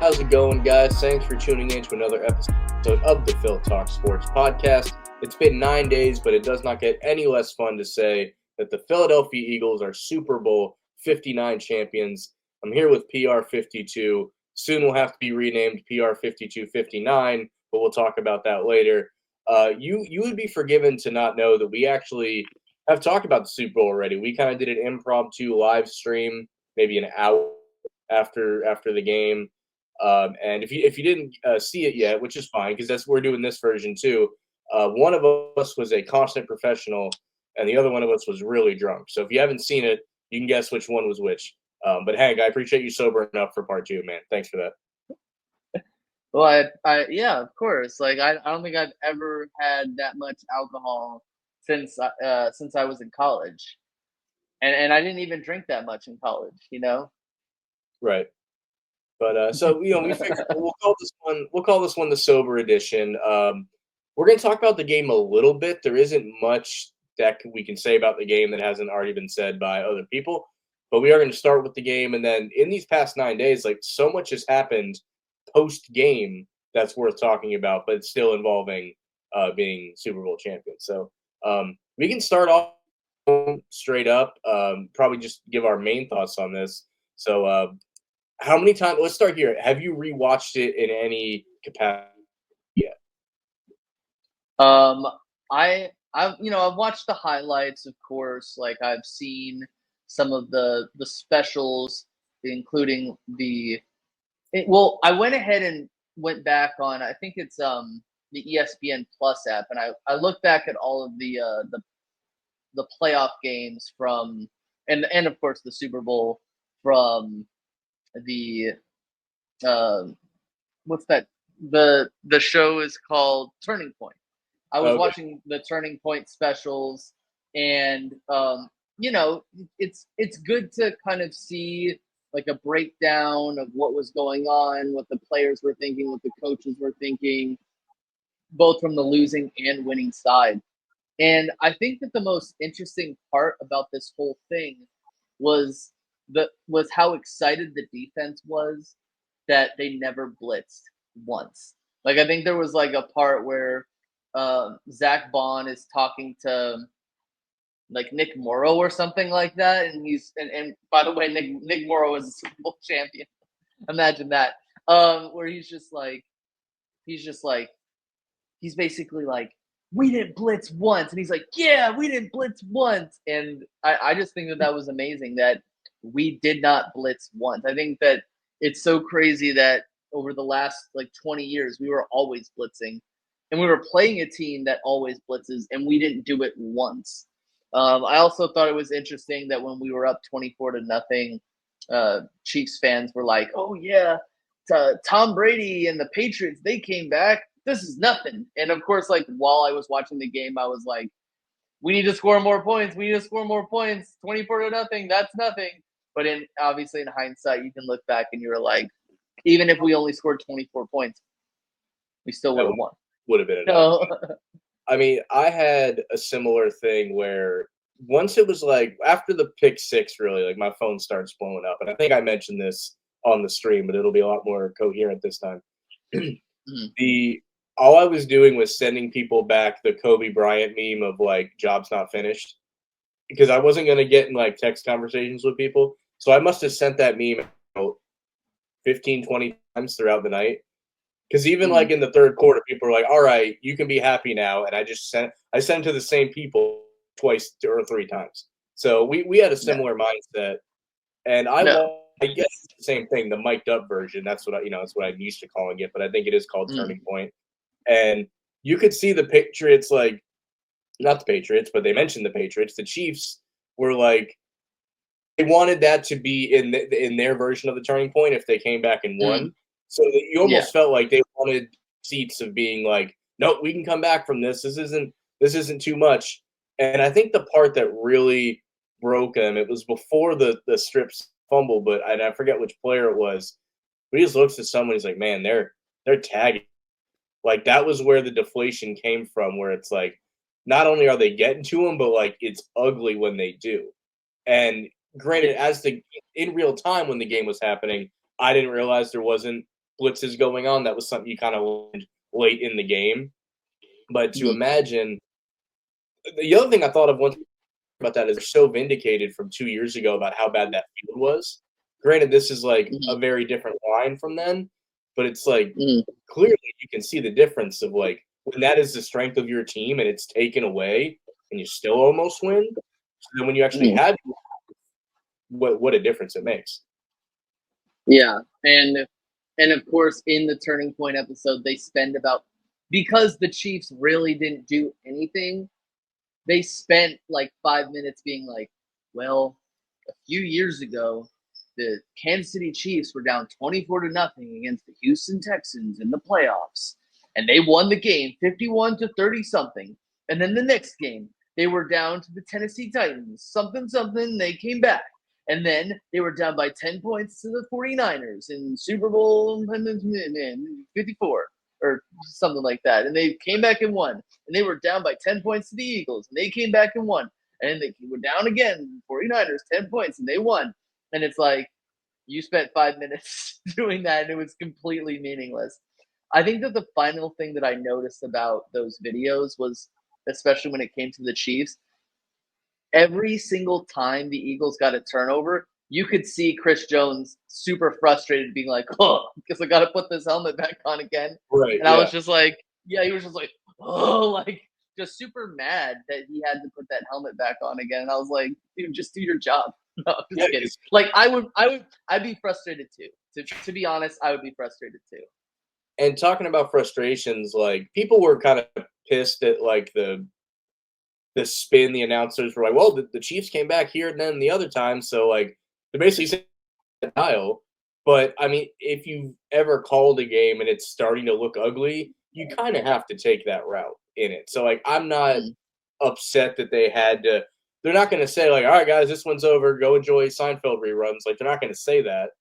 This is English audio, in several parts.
How's it going, guys? Thanks for tuning in to another episode of the Phil Talk Sports Podcast. It's been 9 days, but it does not get any less fun to say that the Philadelphia Eagles are Super Bowl 59 champions. I'm here with PR 52. Soon will have to be renamed PR 5259, but we'll talk about that later. You would be forgiven to not know that we actually have talked about the Super Bowl already. We kind of did an impromptu live stream, maybe an hour after the game. And if you didn't see it yet, which is fine because we're doing this version too. One of us was a constant professional, and the other one of us was really drunk. So if you haven't seen it, you can guess which one was which. But Hank, I appreciate you sober enough for part two, man. Thanks for that. Well, yeah, of course. Like, I don't think I've ever had that much alcohol since I was in college, and I didn't even drink that much in college. Right. But so we figured we'll call this one the sober edition. We're going to talk about the game a little bit. There isn't much that we can say about the game that hasn't already been said by other people. But we are going to start with the game, and then in these past 9 days, like so much has happened post game that's worth talking about, but it's still involving being Super Bowl champion. So we can start off straight up. Probably just give our main thoughts on this. So how many times? Let's start here. Have you rewatched it in any capacity yet? I've watched the highlights, of course. Like, I've seen some of the specials, including I went ahead and went back on. I think it's the ESPN Plus app, and I looked back at all of the playoff games from and of course the Super Bowl from the what's that? The show is called Turning Point. I was watching the Turning Point specials, and it's good to kind of see like a breakdown of what was going on, what the players were thinking, what the coaches were thinking, both from the losing and winning side. And I think that the most interesting part about this whole thing was how excited the defense was that they never blitzed once. Like, I think there was like a part where Zach Bond is talking to like Nick Morrow or something like that, and and by the way, Nick Morrow is a Super Bowl champion. Imagine that. Where he's basically like, we didn't blitz once, and he's like, yeah, we didn't blitz once, and I just think that was amazing that we did not blitz once. I think that it's so crazy that over the last like 20 years we were always blitzing, and we were playing a team that always blitzes, and we didn't do it once. I also thought it was interesting that when we were up 24-0, Chiefs fans were like, "Oh yeah, Tom Brady and the Patriots, they came back. This is nothing." And of course, like while I was watching the game, I was like, "We need to score more points. We need to score more points. 24-0, that's nothing." But obviously in hindsight, you can look back and you're like, even if we only scored 24 points, we still would have won. Would have been enough. I mean, I had a similar thing where once it was like after the pick six, really, like my phone starts blowing up. And I think I mentioned this on the stream, but it'll be a lot more coherent this time. All I was doing was sending people back the Kobe Bryant meme of like job's not finished because I wasn't going to get in like text conversations with people. So I must have sent that meme out 15, 20 times throughout the night. Because even like in the third quarter, people were like, "All right, you can be happy now," and I sent it to the same people twice or three times. So we had a similar mindset, and I guess it's the same thing, the mic'd up version. That's what that's what I'm used to calling it, but I think it is called Turning Point. And you could see the Patriots, like not the Patriots, but they mentioned the Patriots. The Chiefs were like they wanted that to be in their version of the Turning Point if they came back and won. So you almost felt like they wanted seats of being like, no, we can come back from this. This isn't too much. And I think the part that really broke them, it was before the strips fumble, but I forget which player it was. But he just looks at someone, he's like, man, they're tagging. Like that was where the deflation came from, where it's like, not only are they getting to him, but like it's ugly when they do. And granted, in real time when the game was happening, I didn't realize there wasn't blitzes going on, that was something you kind of learned late in the game. But to Mhm, imagine the other thing I thought of once about that is they're so vindicated from 2 years ago about how bad that field was. Granted, this is like mhm, a very different line from then, but it's like mhm, clearly you can see the difference of like when that is the strength of your team and it's taken away and you still almost win. So then when you actually mhm. have what a difference it makes. Yeah, and of course, in the Turning Point episode, they spend about because the Chiefs really didn't do anything. They spent like 5 minutes being like, "Well, a few years ago, the Kansas City Chiefs were down 24 to nothing against the Houston Texans in the playoffs, and they won the game 51 to 30 something. And then the next game, they were down to the Tennessee Titans, something something. They came back, and then they were down by 10 points to the 49ers in Super Bowl 54 or something like that. And they came back and won. And they were down by 10 points to the Eagles, and they came back and won. And they were down again, 49ers, 10 points, and they won. And it's like, you spent 5 minutes doing that, and it was completely meaningless. I think that the final thing that I noticed about those videos was, especially when it came to the Chiefs, every single time the Eagles got a turnover, you could see Chris Jones super frustrated, being like, "Oh, because I got to put this helmet back on again." Right. And I was Yeah. just like, "Yeah," he was just like, "Oh," like just super mad that he had to put that helmet back on again. And I was like, "Dude, just do your job." No, I'm Yeah. just kidding. 'Cause Like I'd be frustrated too. To be honest, I would be frustrated too. and talking about frustrations, like people were kind of pissed at like the spin the announcers were like, well, the Chiefs came back here and then the other time, so like they basically said denial. But I mean, if you've ever called a game and it's starting to look ugly, you kind of have to take that route in it. So like, I'm not Mm, upset that they had to. They're not going to say like, all right, guys, this one's over. Go enjoy Seinfeld reruns. Like they're not going to say that.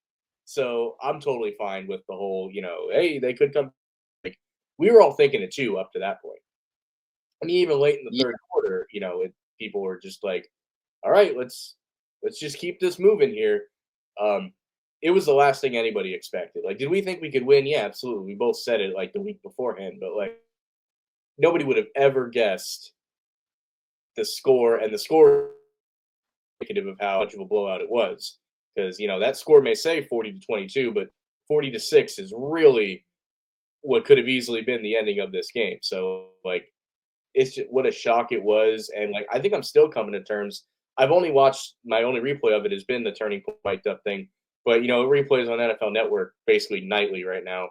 So I'm totally fine with the whole, hey, they could come. Like we were all thinking it too up to that point. I mean, even late in the yeah, third quarter, people were just like, "All right, let's just keep this moving here." Um, it was the last thing anybody expected. Like, did we think we could win? Yeah, absolutely. We both said it like the week beforehand, but like nobody would have ever guessed the score, and the score indicative of how much of a blowout it was. Because that score may say 40-22, but 40-6 is really what could have easily been the ending of this game. So like it's just, what a shock it was, and like I think I'm still coming to terms. I've only watched my only replay of it has been the turning point mic'd up thing, but it replays on NFL Network basically nightly right now.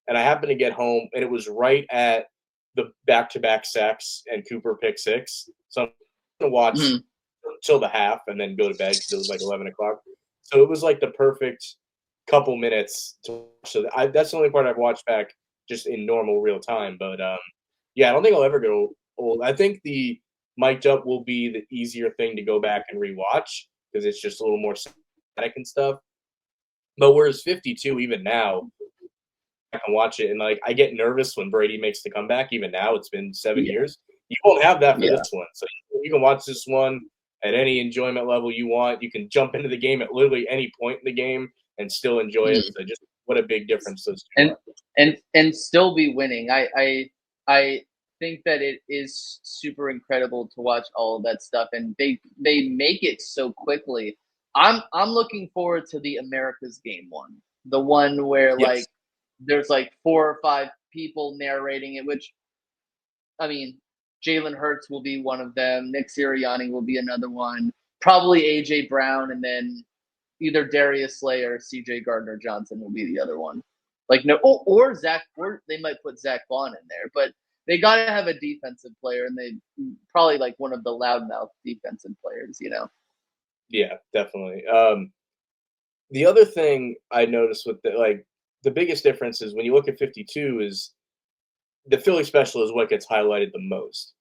And I happened to get home, and it was right at the back-to-back sacks and Cooper pick six. So I'm gonna watch mhm, till the half and then go to bed because it was like 11 o'clock. So it was like the perfect couple minutes to watch. So that's the only part I've watched back just in normal real time. But yeah, I don't think I'll ever go old. I think the mic'd up will be the easier thing to go back and rewatch because it's just a little more static and stuff. But whereas 52, even now, I can watch it and like I get nervous when Brady makes the comeback. Even now, it's been seven yeah, years. You won't have that for yeah, this one. So you can watch this one at any enjoyment level you want. You can jump into the game at literally any point in the game and still enjoy it. mhm. So just what a big difference those two and are. and still be winning. I think that it is super incredible to watch all of that stuff, and they make it so quickly. I'm looking forward to the America's Game one, the one where Yes. like there's like 4 or 5 people narrating it. Which I mean, Jalen Hurts will be one of them. Nick Sirianni will be another one. Probably AJ Brown, and then either Darius Slay or CJ Gardner Johnson will be the other one. Like no, or Zach, or they might put Zach Vaughn in there, but they got to have a defensive player, and they probably like one of the loudmouth defensive players. Yeah, definitely. The other thing I noticed with the biggest difference is when you look at 52 is the Philly special is what gets highlighted the most.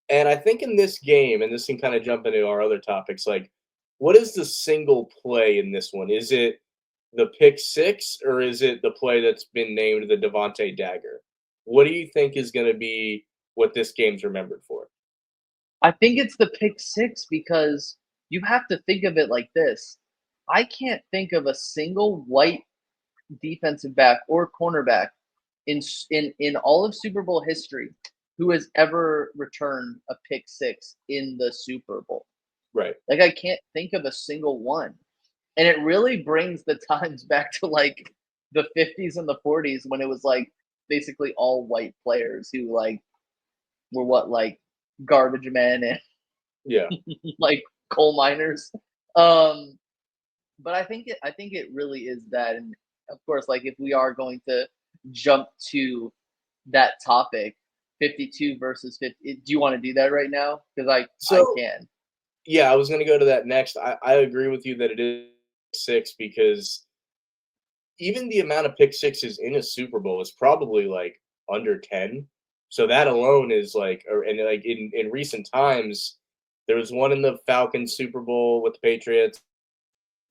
And I think in this game, and this can kind of jump into our other topics, like what is the single play in this one? Is it the pick six or is it the play that's been named the Devontae Dagger? What do you think is going to be what this game's remembered for? I think it's the pick six because you have to think of it like this. I can't think of a single white defensive back or cornerback in all of Super Bowl history who has ever returned a pick six in the Super Bowl. Right. Like I can't think of a single one. And it really brings the times back to like the 50s and the 40s when it was like basically all white players who like were what like garbage men and Yeah. like coal miners. But I think it really is that, and of course, like if we are going to jump to that topic, 52 versus 50, do you want to do that right now? Because I So can. yeah, I was gonna go to that next. I agree with you that it is six because even the amount of pick sixes in a Super Bowl is probably like under 10. So that alone is like, and like in recent times, there was one in the Falcons Super Bowl with the Patriots.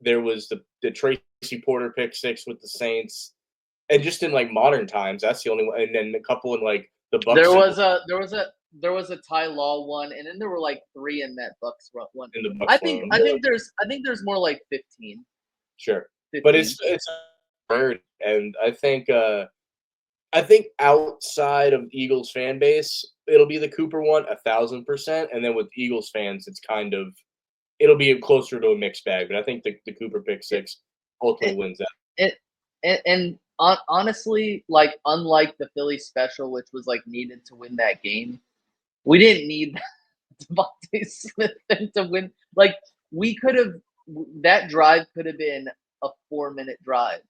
There was the Tracy Porter pick six with the Saints, and just in like modern times, that's the only one. And then a couple in like the Bucks There was a Ty Law one, and then there were like three in that Bucks one. in the Bucks one. I think there's more like 15. Sure, 15. but it's rare, and I think outside of Eagles fan base, it'll be the Cooper one 1,000%, and then with Eagles fans, it's kind of it'll be closer to a mixed bag. But I think the Cooper pick six ultimately wins that. Honestly, like unlike the Philly special, which was like needed to win that game, we didn't need DeVonta Smith to win. Like we could have that drive could have been a 4-minute drive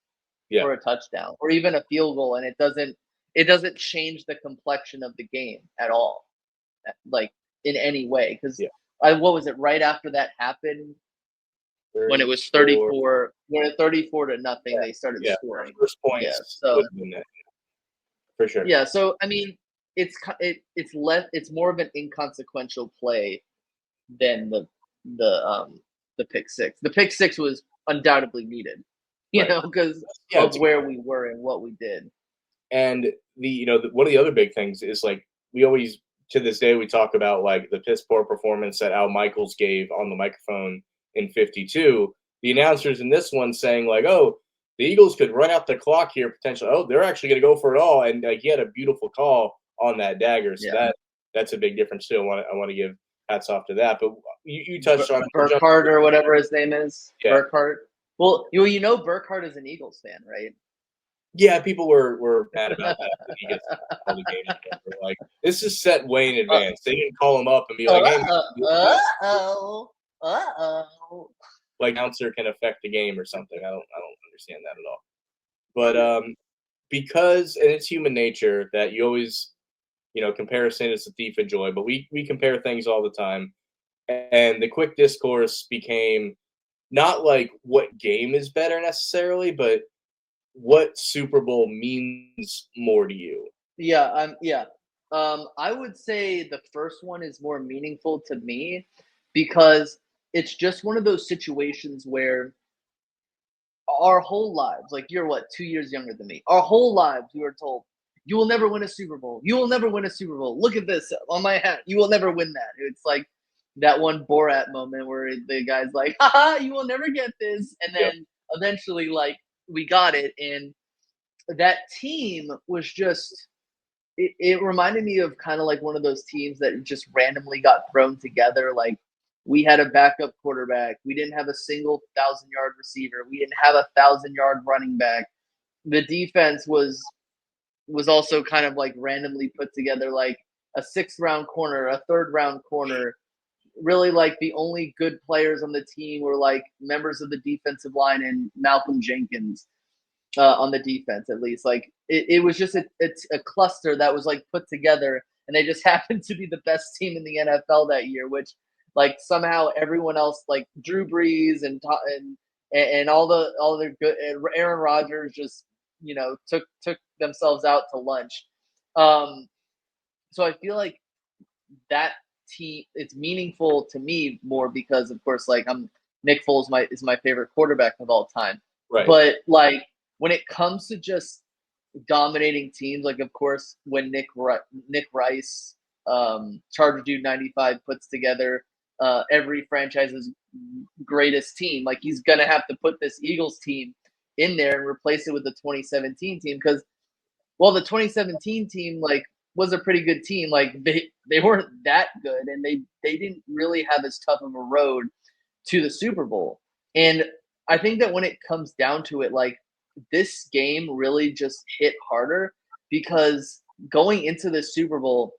for a touchdown or even a field goal, and it doesn't change the complexion of the game at all, like in any way. Because what was it? Right after that happened, when it was 34, when it 34 to nothing, they started scoring. First points. Yeah, so for sure. Yeah, so I mean, it's more of an inconsequential play than the pick six. The pick six was undoubtedly needed, you know, because of where we were and what we did. And one of the other big things is like we always to this day we talk about like the piss poor performance that Al Michaels gave on the microphone in 52. The announcers in this one saying like, oh, the Eagles could run out the clock here potentially. Oh, they're actually going to go for it all, and like he had a beautiful call on that dagger. So that's a big difference too. I want to give hats off to that. But you touched on Burkhardt or whatever his name is. Yeah. Burkhardt. Well, you know Burkhardt is an Eagles fan, right? Yeah, people were mad about that when he gets all the games. Like this is set way in advance. They didn't call him up and be like, "Hey, like announcer can affect the game or something." I don't understand that at all. But because and it's human nature that you always, comparison is the thief of joy. But we compare things all the time, and the quick discourse became not like what game is better necessarily, but what Super Bowl means more to you. Yeah, I would say the first one is more meaningful to me because it's just one of those situations where our whole lives, like you're 2 years younger than me, our whole lives we were told, you will never win a Super Bowl. You will never win a Super Bowl. Look at this on my hat. You will never win that. It's like that one Borat moment where the guy's like, haha, you will never get this. And then eventually, like, we got it. And that team was just, it reminded me of kind of like one of those teams that just randomly got thrown together. Like we had a backup quarterback. We didn't have a single 1,000-yard receiver. We didn't have a 1,000-yard running back. The defense was also kind of like randomly put together, like a 6th-round corner, a 3rd-round corner. Really, like the only good players on the team were like members of the defensive line and Malcolm Jenkins. On the defense, at least, like it was just it's a cluster that was like put together, and they just happened to be the best team in the NFL that year. Which, like, somehow everyone else, like Drew Brees and all the good Aaron Rodgers, just took themselves out to lunch. So I feel like that team, it's meaningful to me more because, of course, like Nick Foles is my favorite quarterback of all time, right? But like, when it comes to just dominating teams, like of course when Nick Rice, Charger Dude 95 puts together every franchise's greatest team, like he's gonna have to put this Eagles team in there and replace it with the 2017 team because, well, the 2017 team like was a pretty good team. Like they weren't that good, and they didn't really have as tough of a road to the Super Bowl. And I think that when it comes down to it, like this game really just hit harder because going into the Super Bowl,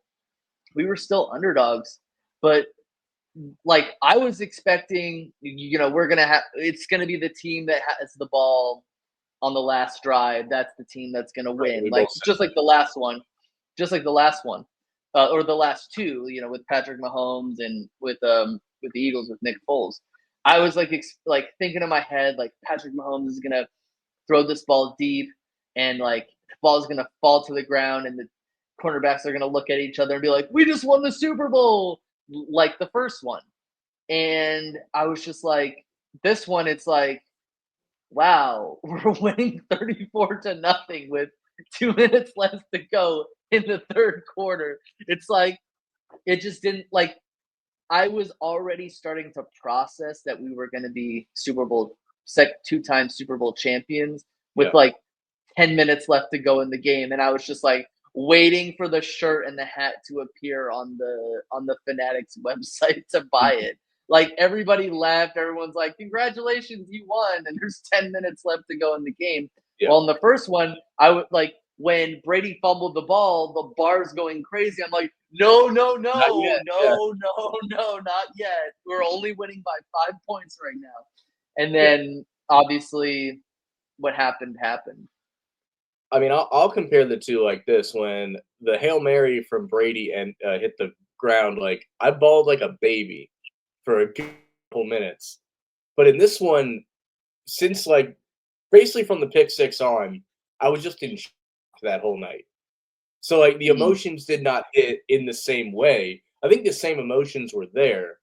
we were still underdogs, but like I was expecting, we're gonna have it's gonna be the team that has the ball on the last drive. That's the team that's gonna win. Like just like the last one, or the last two. With Patrick Mahomes and with the Eagles with Nick Foles. I was like thinking in my head like Patrick Mahomes is gonna throw this ball deep, and like the ball is gonna fall to the ground, and the cornerbacks are gonna look at each other and be like, "We just won the Super Bowl," like the first one. And I was just like, this one, it's like, wow, we're winning 34-0 with 2 minutes left to go in the third quarter. It's like, it just didn't like, I was already starting to process that we were going to be Super Bowl, 2-time Super Bowl champions with like 10 minutes left to go in the game. And I was just like, waiting for the shirt and the hat to appear on the Fanatics website to buy it. Like everybody laughed. Everyone's like, "Congratulations, you won!" And there's 10 minutes left to go in the game. Yeah. Well, in the first one, I would like when Brady fumbled the ball, the bar's going crazy. I'm like, no, not yet. We're only winning by 5 points right now. And then obviously, what happened happened. I mean, I'll compare the two like this. When the Hail Mary from Brady and hit the ground, like I bawled like a baby for a couple minutes. But in this one, since like basically from the pick six on, I was just in shock that whole night. So like the emotions did not hit in the same way. I think the same emotions were there.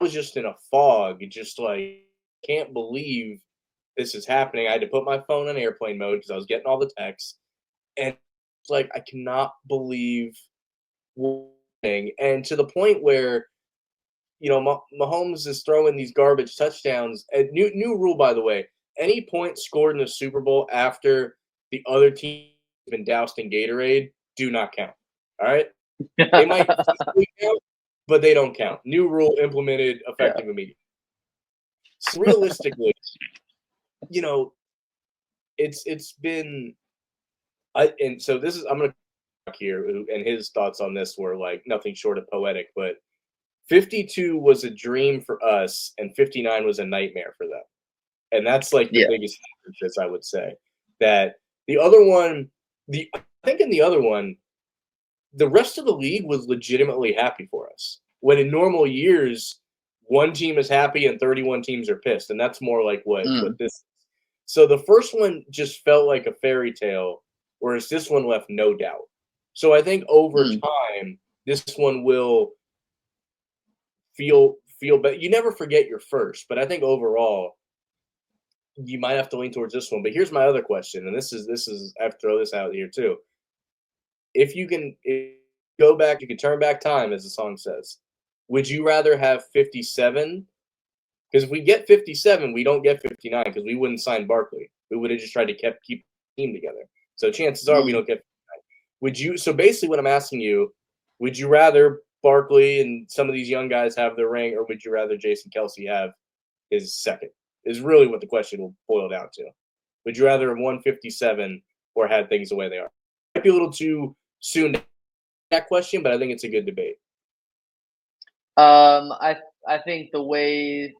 I was just in a fog, just like can't believe this is happening. I had to put my phone on airplane mode because I was getting all the texts, and it's like I cannot believe thing. And to the point where Mahomes is throwing these garbage touchdowns. And new rule, by the way: any points scored in the Super Bowl after the other team has been doused in Gatorade do not count. All right, they might count, but they don't count. New rule implemented effective immediately. So realistically, it's been and so this is I'm gonna talk here, and his thoughts on this were like nothing short of poetic, but 52 was a dream for us and 59 was a nightmare for them. And that's like the biggest difference, I would say. That the other one, I think in the other one, the rest of the league was legitimately happy for us. When in normal years, one team is happy and 31 teams are pissed, and that's more like what this is. So the first one just felt like a fairy tale, whereas this one left no doubt. So I think over time, this one will feel better. You never forget your first, but I think overall, you might have to lean towards this one. But here's my other question, and this is I have to throw this out here too. If you can go back, you can turn back time, as the song says. Would you rather have 57? Because if we get 57, we don't get 59 because we wouldn't sign Barkley. We would have just tried to keep the team together. So chances are we don't get 59. Would you? So basically, what I'm asking you, would you rather Barkley and some of these young guys have their ring, or would you rather Jason Kelce have his second? Is really what the question will boil down to. Would you rather have 157 or had things the way they are? Might be a little too soon to that question, but I think it's a good debate. I think the way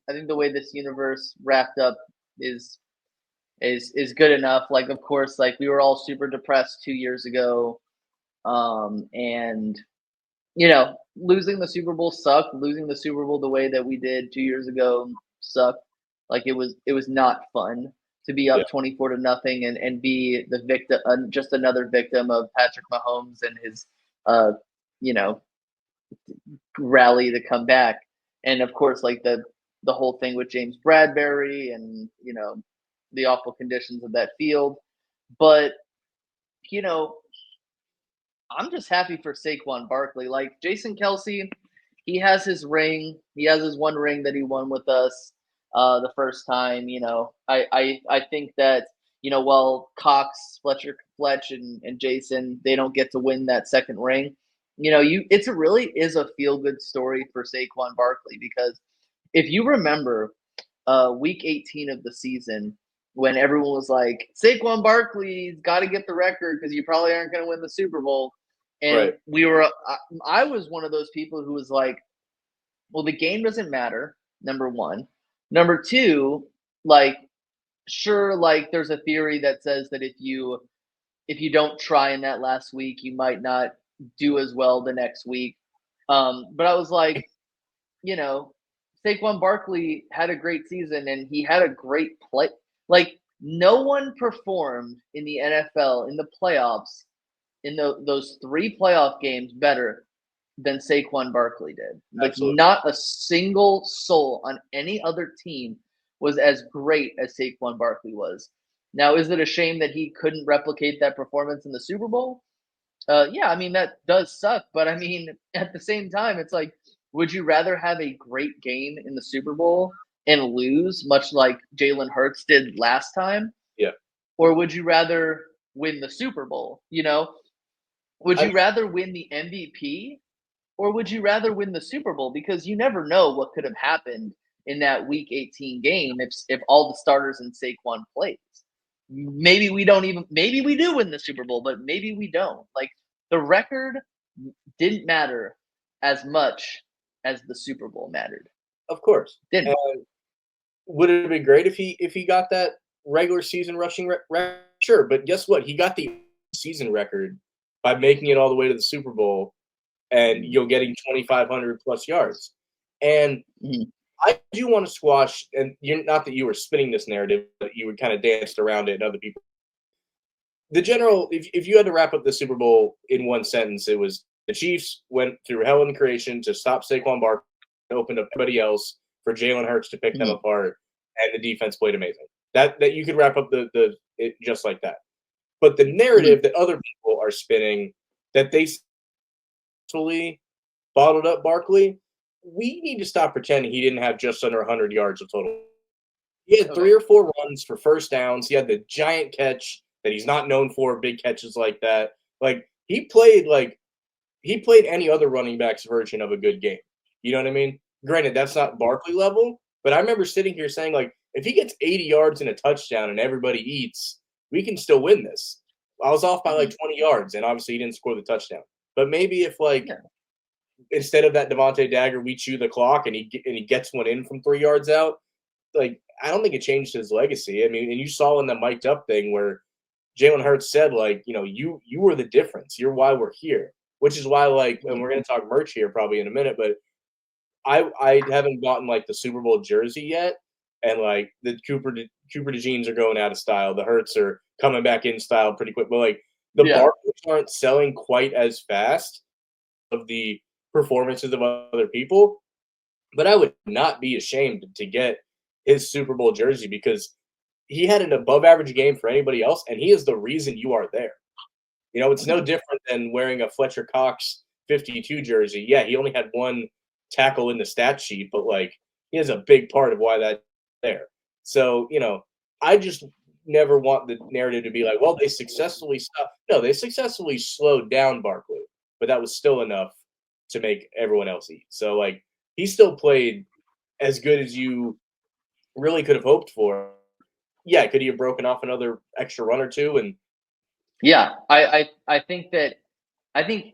this universe wrapped up is good enough. Like, of course, like we were all super depressed 2 years ago, and losing the Super Bowl sucked. Losing the Super Bowl the way that we did 2 years ago sucked. Like it was not fun to be up 24-0 and be the victim, just another victim of Patrick Mahomes and his, rally to come back. And of course, like the whole thing with James Bradbury and the awful conditions of that field. But I'm just happy for Saquon Barkley. Like Jason Kelce, he has his ring. He has his one ring that he won with us the first time. I think that well, Cox, Fletch, and Jason, they don't get to win that second ring. It's a really is a feel good story for Saquon Barkley because if you remember, week 18 of the season when everyone was like, Saquon Barkley's got to get the record because you probably aren't going to win the Super Bowl. And Right. I was one of those people who was like, well, the game doesn't matter, number one. Number two, like, sure, like there's a theory that says that if you don't try in that last week, you might not do as well the next week. But I was like, Saquon Barkley had a great season and he had a great play. Like no one performed in the NFL in the playoffs in those three playoff games better than Saquon Barkley did. Like Absolutely. not a single soul on any other team was as great as Saquon Barkley was. Now, is it a shame that he couldn't replicate that performance in the Super Bowl? Yeah, I mean that does suck, but I mean at the same time, it's like, would you rather have a great game in the Super Bowl and lose, much like Jalen Hurts did last time, Yeah. or would you rather win the Super Bowl? Would you rather win the MVP, or would you rather win the Super Bowl? Because you never know what could have happened in that Week 18 game if all the starters in Saquon plays. Maybe we don't even. Maybe we do win the Super Bowl, but maybe we don't. Like the record didn't matter as much as the Super Bowl mattered. Of course. Didn't. And would it have been great if he got that regular season rushing record? Sure, but guess what? He got the season record by making it all the way to the Super Bowl and getting 2,500 plus yards. And Mhm. I do want to squash, and not that you were spinning this narrative, but you would kind of danced around it and other people. The general, if you had to wrap up the Super Bowl in one sentence, it was the Chiefs went through hell and creation to stop Saquon Barkley, opened up everybody else for Jalen Hurts to pick them Mhm. apart, and the defense played amazing. That you could wrap up it just like that. But the Mhm. narrative that other people are spinning that they successfully bottled up Barkley, we need to stop pretending he didn't have just under 100 yards of total. He had Okay. 3 or 4 runs for first downs. He had the giant catch that he's not known for, big catches like that. Like he played any other running back's version of a good game. You know what I mean? Granted, that's not Barkley level, but I remember sitting here saying, like, if he gets 80 yards and a touchdown and everybody eats, we can still win this. I was off by like Mhm. 20 yards, and obviously he didn't score the touchdown. But maybe if like Yeah. instead of that Devontae Dagger, we chew the clock and he gets one in from 3 yards out, like I don't think it changed his legacy. I mean, and you saw in the mic'd up thing where Jalen Hurts said, like, you were the difference. You're why we're here. Which is why, like, and Mhm. we're gonna talk merch here probably in a minute, but I haven't gotten like the Super Bowl jersey yet, and like the Cooper DeJeans are going out of style. The Hurts are coming back in style pretty quick, but like the Yeah. Barclays aren't selling quite as fast of the performances of other people. But I would not be ashamed to get his Super Bowl jersey because he had an above average game for anybody else, and he is the reason you are there. It's no Mhm. different than wearing a Fletcher Cox 52 jersey. Yeah, he only had one tackle in the stat sheet, but like he has a big part of why that's there. So, I just never want the narrative to be like, well, they successfully stopped. No, they successfully slowed down Barkley, but that was still enough to make everyone else eat. So like he still played as good as you really could have hoped for. Yeah, could he have broken off another extra run or two? And Yeah. I think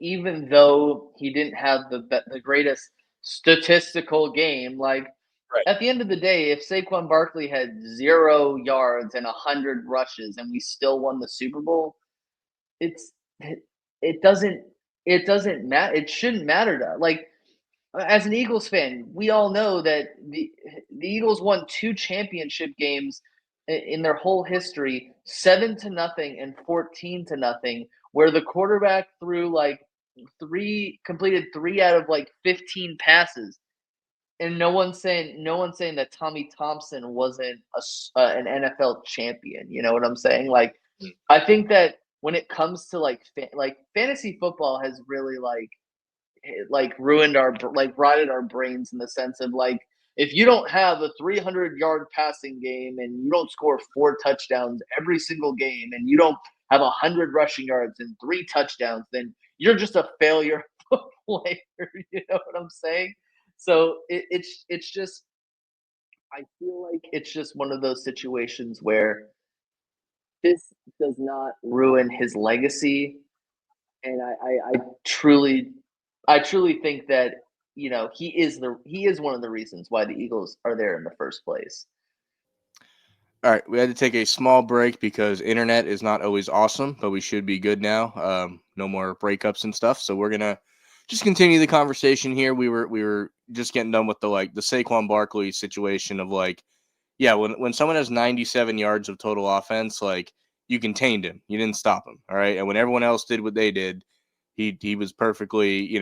even though he didn't have the greatest statistical game, like right, at the end of the day, if Saquon Barkley had 0 yards and 100 rushes and we still won the Super Bowl, it's it doesn't matter. It shouldn't matter to like as an Eagles fan, we all know that the Eagles won two championship games in their whole history, 7-0 and 14-0, where the quarterback threw like completed 3 out of like 15 passes, and no one's saying that Tommy Thompson wasn't an NFL champion. You know what I'm saying? Like, mm, I think that when it comes to like fantasy football has really like ruined our like rotted our brains in the sense of like if you don't have a 300-yard passing game and you don't score 4 touchdowns every single game and you don't have 100 rushing yards and 3 touchdowns, then you're just a failure player. You know what I'm saying? So it's just, I feel like it's just one of those situations where this does not ruin his legacy, and I truly think that he is one of the reasons why the Eagles are there in the first place. All right, we had to take a small break because internet is not always awesome, but we should be good now. No more breakups and stuff, so we're gonna just continue the conversation here. We were just getting done with the Saquon Barkley situation of yeah, when someone has 97 yards of total offense, you contained him, you didn't stop him, all right. And when everyone else did what they did, he was perfectly,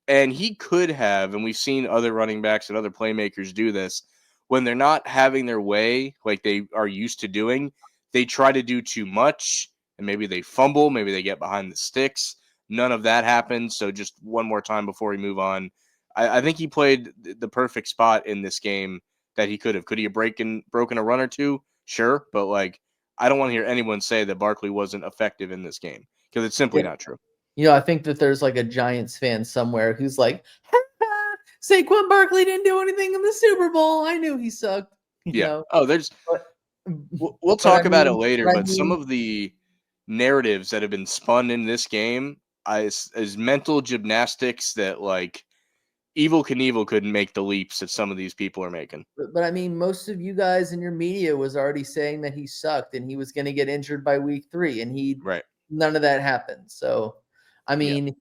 and he could have, and we've seen other running backs and other playmakers do this when they're not having their way like they are used to doing. They try to do too much, and maybe they fumble, maybe they get behind the sticks. None of that happened. So just one more time before we move on, I think he played the perfect spot in this game that he could have. Could he have broken a run or two? Sure, but I don't want to hear anyone say that Barkley wasn't effective in this game because it's simply not true. I think that there's a Giants fan somewhere who's like, Saquon Barkley didn't do anything in the Super Bowl. I knew he sucked. You know? Oh, there's. We'll talk about it later, but some of the narratives that have been spun in this game as mental gymnastics that Evel Knievel couldn't make the leaps that some of these people are making. But I mean, most of you guys in your media was already saying that he sucked and he was going to get injured by week 3, and none of that happened. So, I mean,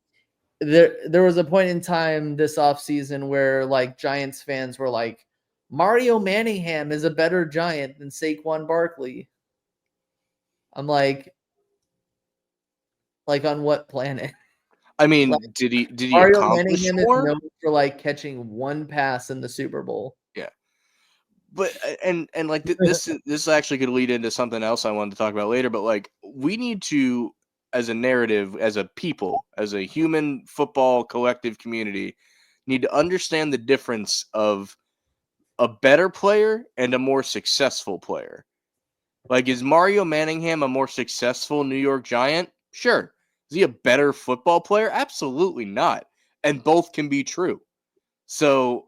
there was a point in time this offseason where Giants fans were like, Mario Manningham is a better Giant than Saquon Barkley. I'm like on what planet? I mean, did he Mario accomplish Manningham more? is known for catching one pass in the Super Bowl. Yeah. But and this actually could lead into something else I wanted to talk about later, but we need to, as a narrative, as a people, as a human football collective community, need to understand the difference of a better player and a more successful player. Is Mario Manningham a more successful New York Giant? Sure. Is he a better football player? Absolutely not. And both can be true. So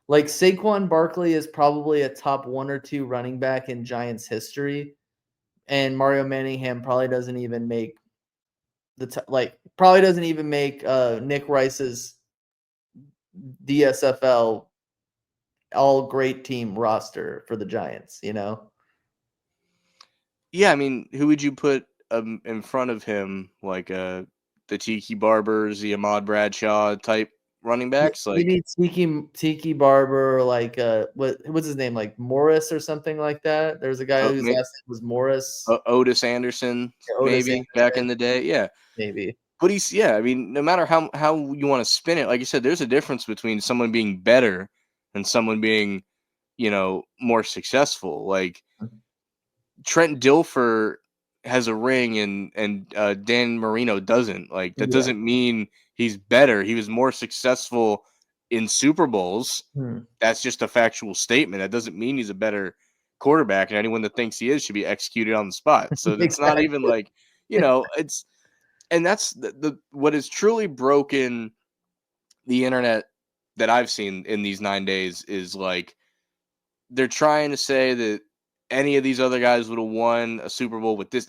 Saquon Barkley is probably a top 1 or 2 running back in Giants history, and Mario Manningham probably doesn't even make Nick Rice's DSFL all great team roster for the Giants, Yeah, I mean, who would you put in front of him, the Tiki Barbers, the Ahmad Bradshaw type running backs? You need Tiki Barber, what's his name, Morris or something like that. There's a guy whose last name was Morris. Otis Anderson, maybe back in the day, yeah, maybe. But I mean, no matter how you want to spin it, like you said, there's a difference between someone being better and someone being, more successful. Trent Dilfer has a ring and Dan Marino doesn't. That doesn't mean he's better. He was more successful in Super Bowls. That's just a factual statement. That doesn't mean he's a better quarterback, and anyone that thinks he is should be executed on the spot. So it's not even it's, and that's the what has truly broken the internet that I've seen in these 9 days is they're trying to say that any of these other guys would have won a Super Bowl with this.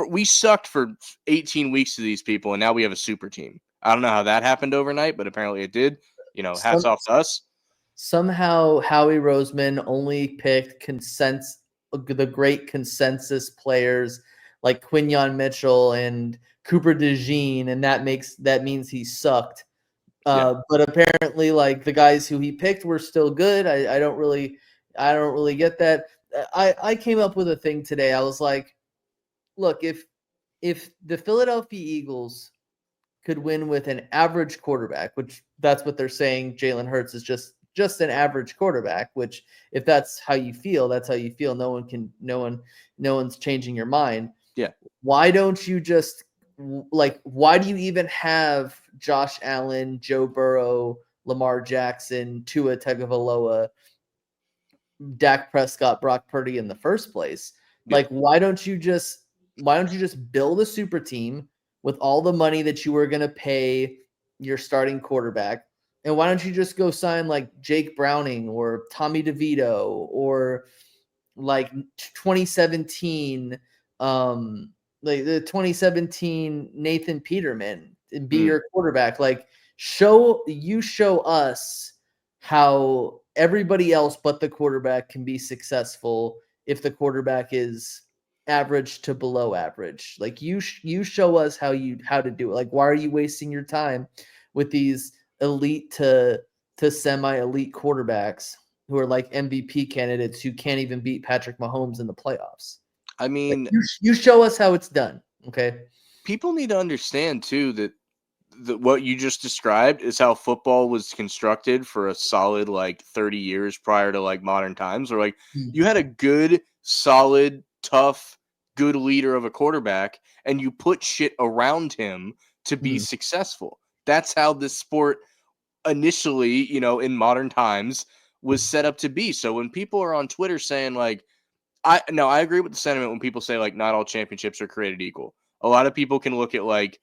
We sucked for 18 weeks to these people, and now we have a super team. I don't know how that happened overnight, but apparently it did. Hats off to us. Somehow Howie Roseman only picked the great consensus players like Quinyon Mitchell and Cooper DeJean, and that means he sucked. But apparently, the guys who he picked were still good. I don't really get that. I came up with a thing today. I was like, look, if the Philadelphia Eagles could win with an average quarterback, which that's what they're saying, Jalen Hurts is just an average quarterback, which if that's how you feel, that's how you feel. No one's changing your mind. Yeah. Why don't you just why do you even have Josh Allen, Joe Burrow, Lamar Jackson, Tua Tagovailoa, Dak Prescott, Brock Purdy in the first place. Yeah. Like, why don't you just build a super team with all the money that you were going to pay your starting quarterback? And why don't you just go sign like Jake Browning or Tommy DeVito or like 2017, like the 2017 Nathan Peterman and be your quarterback? Like, show us how everybody else but the quarterback can be successful if the quarterback is average to below average. Like, you show us how to do it. Like, why are you wasting your time with these elite to semi-elite quarterbacks who are like MVP candidates who can't even beat Patrick Mahomes in the playoffs? I mean, Like, you show us how it's done, okay? people need to understand too that what you just described is how football was constructed for a solid like 30 years prior to like modern times, where like you had a good, solid, tough, good leader of a quarterback and you put shit around him to be successful. That's how this sport initially, in modern times was set up to be. So when people are on Twitter saying like, I agree with the sentiment when people say like not all championships are created equal. A lot of people can look at like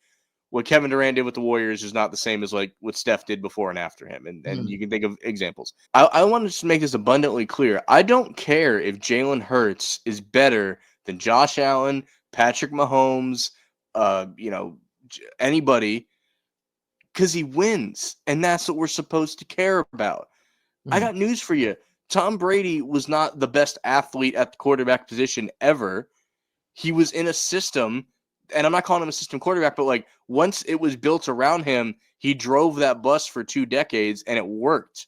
what Kevin Durant did with the Warriors is not the same as like what Steph did before and after him. And you can think of examples. I want to just make this abundantly clear. I don't care if Jalen Hurts is better than Josh Allen, Patrick Mahomes, anybody, because he wins. And that's what we're supposed to care about. I got news for you. Tom Brady was not the best athlete at the quarterback position ever. He was in a system, and I'm not calling him a system quarterback, but like once it was built around him, he drove that bus for 2 decades and it worked.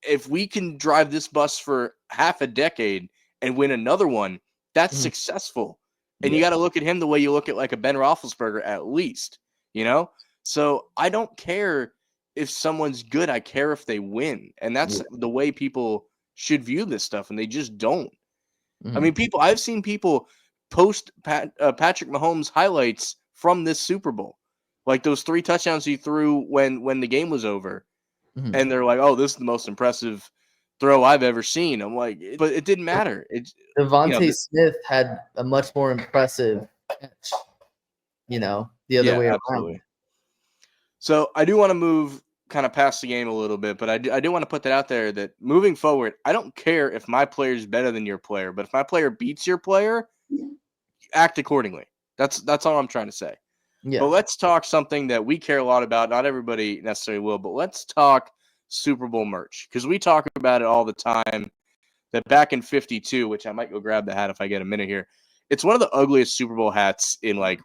If we can drive this bus for half a decade and win another one, that's successful. And you got to look at him the way you look at like a Ben Roethlisberger at least, So I don't care if someone's good. I care if they win. And that's the way people should view this stuff, and they just don't. I mean, I've seen people post Patrick Mahomes highlights from this Super Bowl, like those 3 touchdowns he threw when the game was over, and they're like, "Oh, this is the most impressive throw I've ever seen." I'm like, but it didn't matter. Devontae Smith had a much more impressive catch, the other way around. So I do want to move kind of past the game a little bit, but I do want to put that out there that moving forward, I don't care if my player is better than your player, but if my player beats your player, act accordingly. That's all I'm trying to say. Yeah. But let's talk something that we care a lot about. Not everybody necessarily will, but let's talk Super Bowl merch, because we talk about it all the time. That back in '52, which I might go grab the hat if I get a minute here, it's one of the ugliest Super Bowl hats in like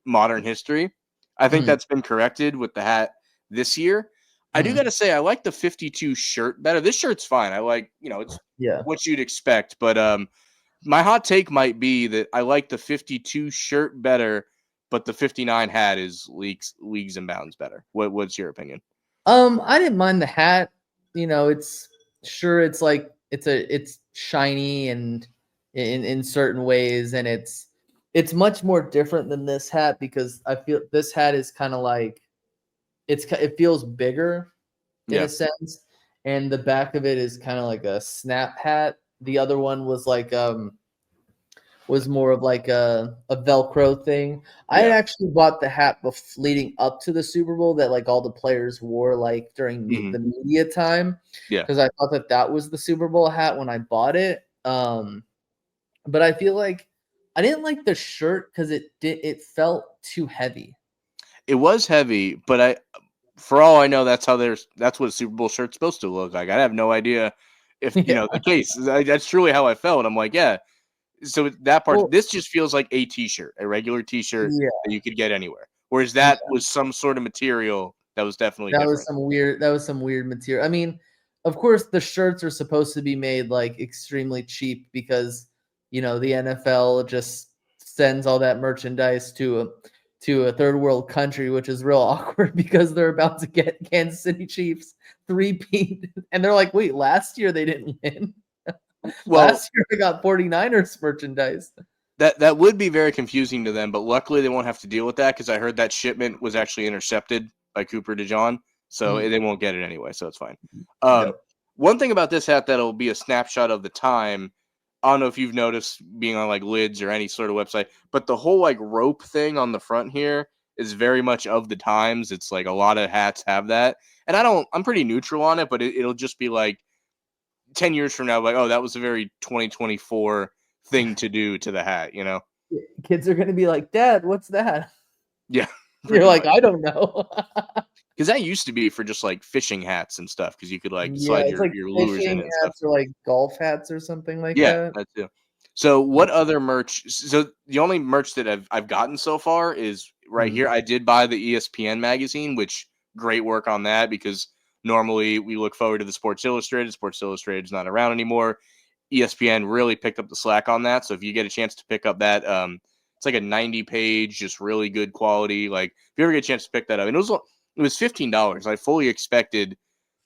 modern history. I think that's been corrected with the hat this year. I do got to say, I like the 52 shirt better. This shirt's fine. I like, it's what you'd expect. But my hot take might be that I like the 52 shirt better, but the 59 hat is leagues and bounds better. What's your opinion? I didn't mind the hat. It's like it's shiny and in certain ways, and it's much more different than this hat, because I feel this hat is kind of like it feels bigger in a sense, and the back of it is kind of like a snap hat. The other one was like was more of like a Velcro thing. I had actually bought the hat leading up to the Super Bowl that like all the players wore like during the media time. Yeah, because I thought that was the Super Bowl hat when I bought it. But I feel like I didn't like the shirt because it felt too heavy. It was heavy, but for all I know, that's what a Super Bowl shirt's supposed to look like. I have no idea if the case. That's truly how I felt. I'm like, yeah. So that part, this just feels like a T-shirt, a regular T-shirt that you could get anywhere. Whereas that was some sort of material that was definitely different. That was some weird material. I mean, of course, the shirts are supposed to be made like extremely cheap because the NFL just sends all that merchandise to a third world country, which is real awkward because they're about to get Kansas City Chiefs 3-peat, and they're like, wait, last year they didn't win. Well, last year they got 49ers merchandise. That would be very confusing to them, but luckily they won't have to deal with that, because I heard that shipment was actually intercepted by Cooper DeJean. so Mm. they won't get it anyway. So it's fine. Yep. One thing about this hat that'll be a snapshot of the time. I don't know if you've noticed being on like Lids or any sort of website, but the whole like rope thing on the front here is very much of the times. It's like a lot of hats have that, and I'm pretty neutral on it, but it'll just be like 10 years from now, like, oh, that was a very 2024 thing to do to the hat, you know? Kids are gonna be like, Dad, what's that? Yeah. You're like, I don't know. Because that used to be for just like fishing hats and stuff, because you could like Yeah, slide it's like your lures in fishing it and stuff. hats or like golf hats or something like Yeah, that. that too. So what other merch? So the only merch that I've gotten so far is right Mhm. here. I did buy the ESPN magazine, which great work on that, because normally we look forward to the Sports Illustrated. Sports Illustrated is not around anymore. ESPN really picked up the slack on that. So if you get a chance to pick up that, it's like a 90-page, just really good quality. Like if you ever get a chance to pick that up, and it was $15. I fully expected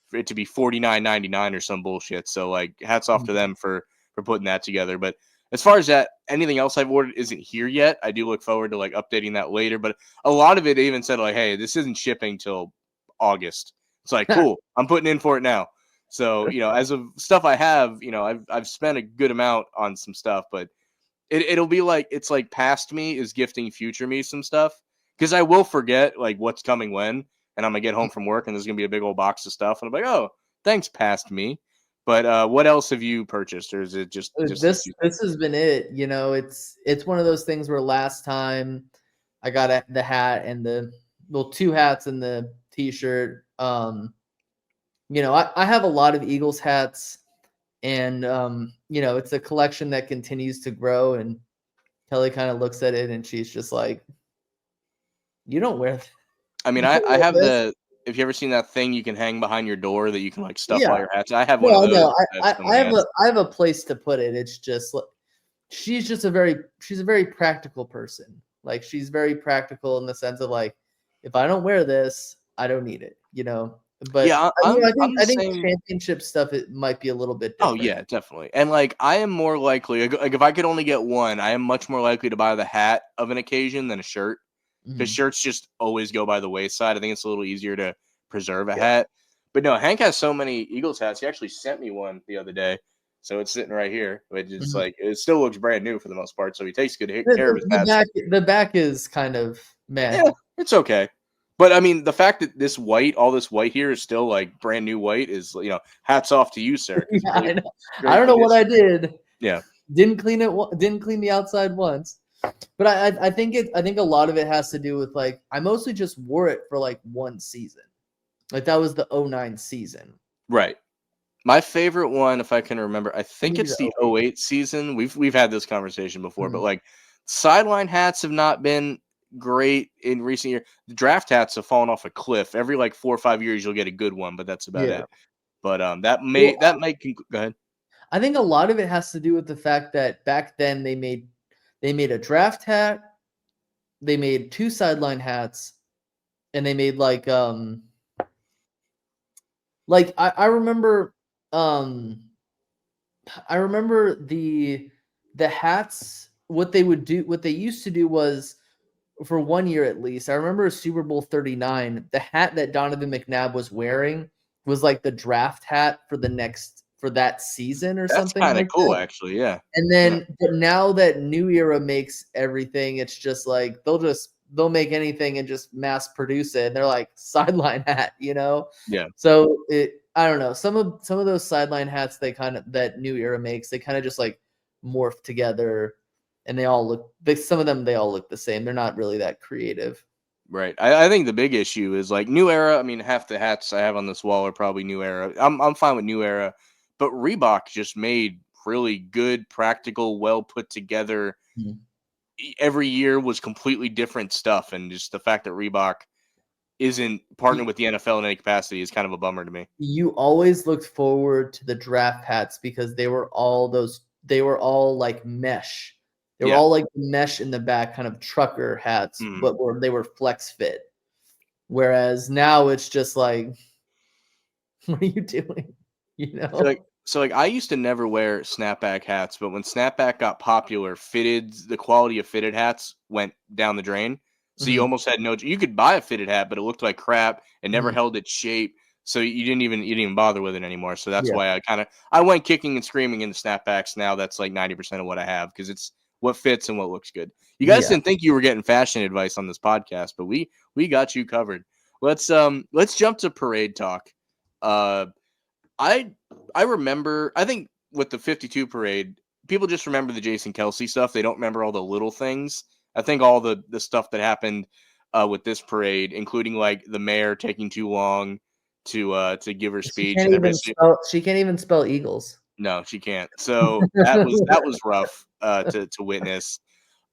for it to be $49.99 or some bullshit. So like hats off to Mhm. them for putting that together. But as far as that, anything else I've ordered isn't here yet. I do look forward to like updating that later. But a lot of it even said like, hey, this isn't shipping till August. It's like, cool, I'm putting in for it now. So, as of stuff I have, I've spent a good amount on some stuff, but it'll be like, it's like past me is gifting future me some stuff, because I will forget like what's coming when, and I'm gonna get home from work and there's gonna be a big old box of stuff, and I'm like, oh, thanks, past me. But what else have you purchased, or is it just these two This has been it. It's one of those things where last time I got the hat and the two hats and the t-shirt. I have a lot of Eagles hats, and it's a collection that continues to grow. And Kelly kind of looks at it and she's just like, "You don't wear I mean, you don't I wear have this?" the. If you ever seen that thing you can hang behind your door that you can like stuff all Yeah. your hats, I have one of No, those. no. I have so many hats. I have a place to put it. It's just she's a very practical person. Like she's very practical in the sense of like, if I don't wear this, I don't need it. But Yeah, I'm I the think same. championship stuff it might be a little bit Oh different. yeah, definitely. And like I am more likely, like if I could only get one, I am much more likely to buy the hat of an occasion than a shirt, because Mhm. shirts just always go by the wayside. I think it's a little easier to preserve a Yeah. hat. But no, Hank has so many Eagles hats. He actually sent me one the other day, so it's sitting right here. But it's Mhm. like it still looks brand new for the most part. So he takes good The, care of his the, the hats. back the back is kind of meh. Yeah, it's okay. But I mean, the fact that all this white here is still like brand new white is, hats off to you, sir. Because Yeah, really I know. I great don't know what condition. I did. Yeah. Didn't clean it. Didn't clean the outside once. But I think I think a lot of it has to do with like I mostly just wore it for like one season. Like that was the '09 season. Right. My favorite one, if I can remember, I think Maybe it's the the '08. '08 season. We've had this conversation before, but Mhm. like sideline hats have not been great in recent years. The draft hats have fallen off a cliff. Every like 4 or 5 years, you'll get a good one, but that's about Yeah. it. But Well, go ahead. I think a lot of it has to do with the fact that back then they made a draft hat, they made two sideline hats, and they made like I remember the hats. What they used to do was for 1 year at least. I remember Super Bowl 39. The hat that Donovan McNabb was wearing was like the draft hat for that season or That's something kind of like cool, that. actually. Yeah. And Yeah. then but now that New Era makes everything, it's just like they'll make anything and just mass produce it. And they're like sideline hat. Yeah. So I don't know. Some of those sideline hats that New Era makes, they kind of just like morph together, and some of them they all look the same. They're not really that creative. Right. I think the big issue is like New Era. I mean, half the hats I have on this wall are probably New Era. I'm fine with New Era, but Reebok just made really good, practical, well put together. Mhm. Every year was completely different stuff, and just the fact that Reebok isn't partnered with the NFL in any capacity is kind of a bummer to me. You always looked forward to the draft hats because they were all like mesh. They were Yeah. all like mesh in the back, kind of trucker hats, Mhm. but they were flex fit. Whereas now it's just like, what are you doing? You know? So like I used to never wear snapback hats, but when snapback got popular, the quality of fitted hats went down the drain. So you Mhm. almost had no. You could buy a fitted hat, but it looked like crap and never Mhm. held its shape. So you didn't even bother with it anymore. So that's Yeah. why I went kicking and screaming in the snapbacks. Now that's like 90% of what I have because it's what fits and what looks good. You guys Yeah. didn't think you were getting fashion advice on this podcast, but we got you covered. Let's jump to parade talk. Uh, I remember. I think with the 52 parade, people just remember the Jason Kelsey stuff. They don't remember all the little things. I think all the stuff that happened with this parade, including like the mayor taking too long to give her speech, and everybody. She can't even spell Eagles. No, she can't. So that was rough to witness.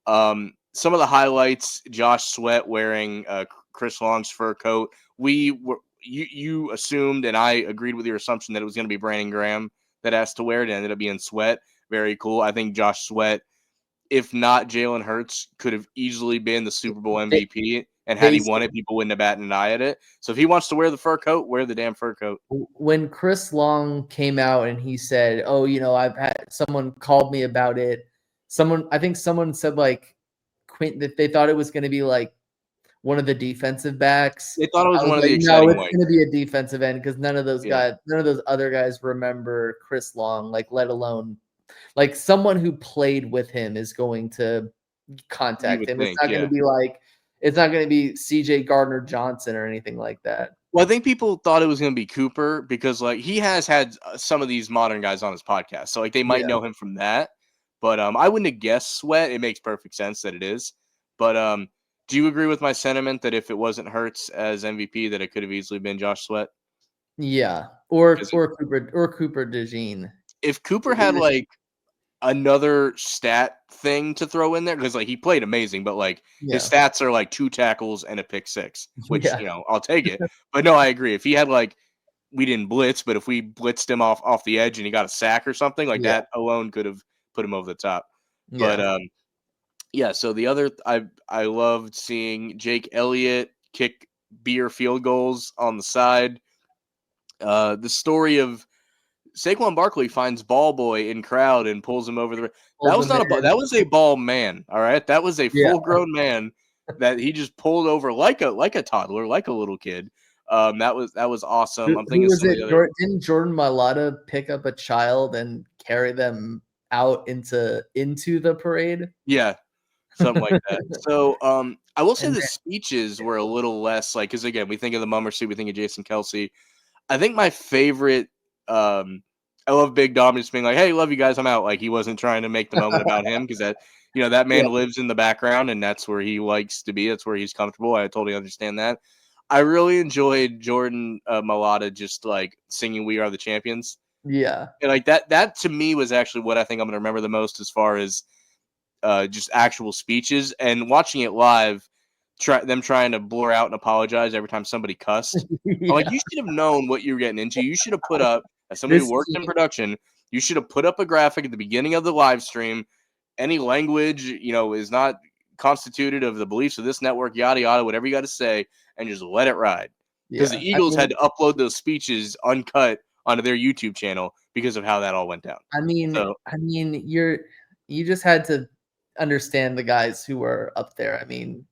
Some of the highlights: Josh Sweat wearing Chris Long's fur coat. You assumed, and I agreed with your assumption that it was going to be Brandon Graham that asked to wear it. It ended up being Sweat. Very cool. I think Josh Sweat, if not Jalen Hurts, could have easily been the Super Bowl MVP. And had he won it, people wouldn't have batted an eye at it. So if he wants to wear the fur coat, wear the damn fur coat. When Chris Long came out and he said, "Oh, I've had someone called me about it." I think someone said like that they thought it was going to be like one of the defensive backs. They thought it was I was one of like, the no, exciting it's ones. going to be a defensive end because none of those Yeah. other guys remember Chris Long, like let alone like someone who played with him is going to contact would him. think, It's not going to be like it's not going to be CJ Gardner Johnson or anything like that. Well, I think people thought it was going to be Cooper because, like, he has had some of these modern guys on his podcast, so like they might Yeah. know him from that. But I wouldn't have guessed Sweat. It makes perfect sense that it is. But do you agree with my sentiment that if it wasn't Hurts as MVP, that it could have easily been Josh Sweat? Yeah, or Because Cooper DeJean. if Cooper had like another stat thing to throw in there, because like he played amazing, but like his Yeah. stats are like 2 tackles and a pick six, which Yeah. I'll take it. But no, I agree. If he had like we didn't blitz, but if we blitzed him off the edge and he got a sack or something like Yeah. that alone could have put him over the top. Yeah. But yeah. So the other I loved seeing Jake Elliott kick beer field goals on the side. The story of Saquon Barkley finds ball boy in crowd and pulls him over the. That was not a ball. That was a ball man. All right, that was a full grown man that he just pulled over like a toddler, like a little kid. That was awesome. I'm thinking some of the other. Didn't Jordan Mailata pick up a child and carry them out into the parade? Yeah, something like that. So I will say And the speeches were a little less like because again we think of the Mummer suit, we think of Jason Kelsey. I think my favorite. I love Big Dom just being like, "Hey, love you guys, I'm out." Like he wasn't trying to make the moment about him because that that man lives in the background and that's where he likes to be. That's where he's comfortable. I totally understand that. I really enjoyed Jordan Mailata just like singing "We Are the Champions." Yeah. And like that to me was actually what I think I'm going to remember the most as far as just actual speeches and watching it live. Them trying to blur out and apologize every time somebody cussed. I'm like, you should have known what you were getting into. You should have put up, as somebody who worked in production, you should have put up a graphic at the beginning of the live stream. Any language, is not constituted of the beliefs of this network, yada, yada, whatever you got to say, and just let it ride. Because the Eagles had to upload those speeches uncut onto their YouTube channel because of how that all went down. I mean, So, you just had to understand the guys who were up there. I mean,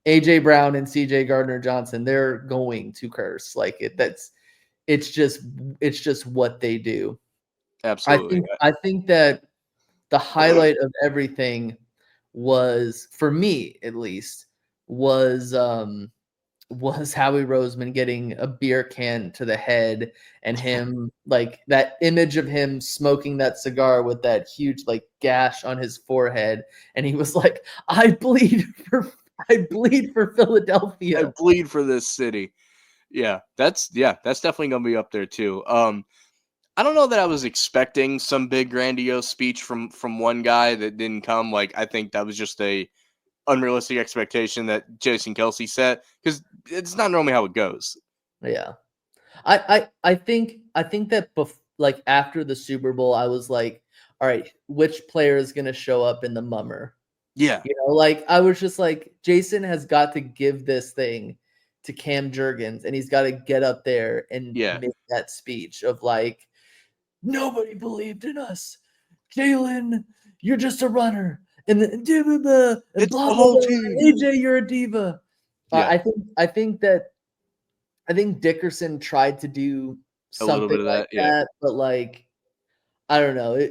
AJ Brown and CJ Gardner Johnson, they're going to curse. Like it's just what they do. absolutely. I think that the highlight of everything was, for me at least, was Howie Roseman getting a beer can to the head and him like that image of him smoking that cigar with that huge like gash on his forehead, and he was like, I bleed for Philadelphia. I bleed for this city. Yeah, that's definitely gonna be up there too. I don't know that I was expecting some big grandiose speech from one guy that didn't come. Like I think that was just a unrealistic expectation that Jason Kelsey set because it's not normally how it goes. Yeah, I think that like after the Super Bowl, I was like, all right, which player is gonna show up in the Mummer? Yeah, Like I was just like, Jason has got to give this thing to Cam Jurgens, and he's got to get up there and make that speech of like, nobody believed in us, Jalen. You're just a runner. and then and It's blah, the blah, whole blah, team. AJ, you're a diva. Yeah. I think Dickerson tried to do A little something bit of like that, yeah. that, but like I don't know.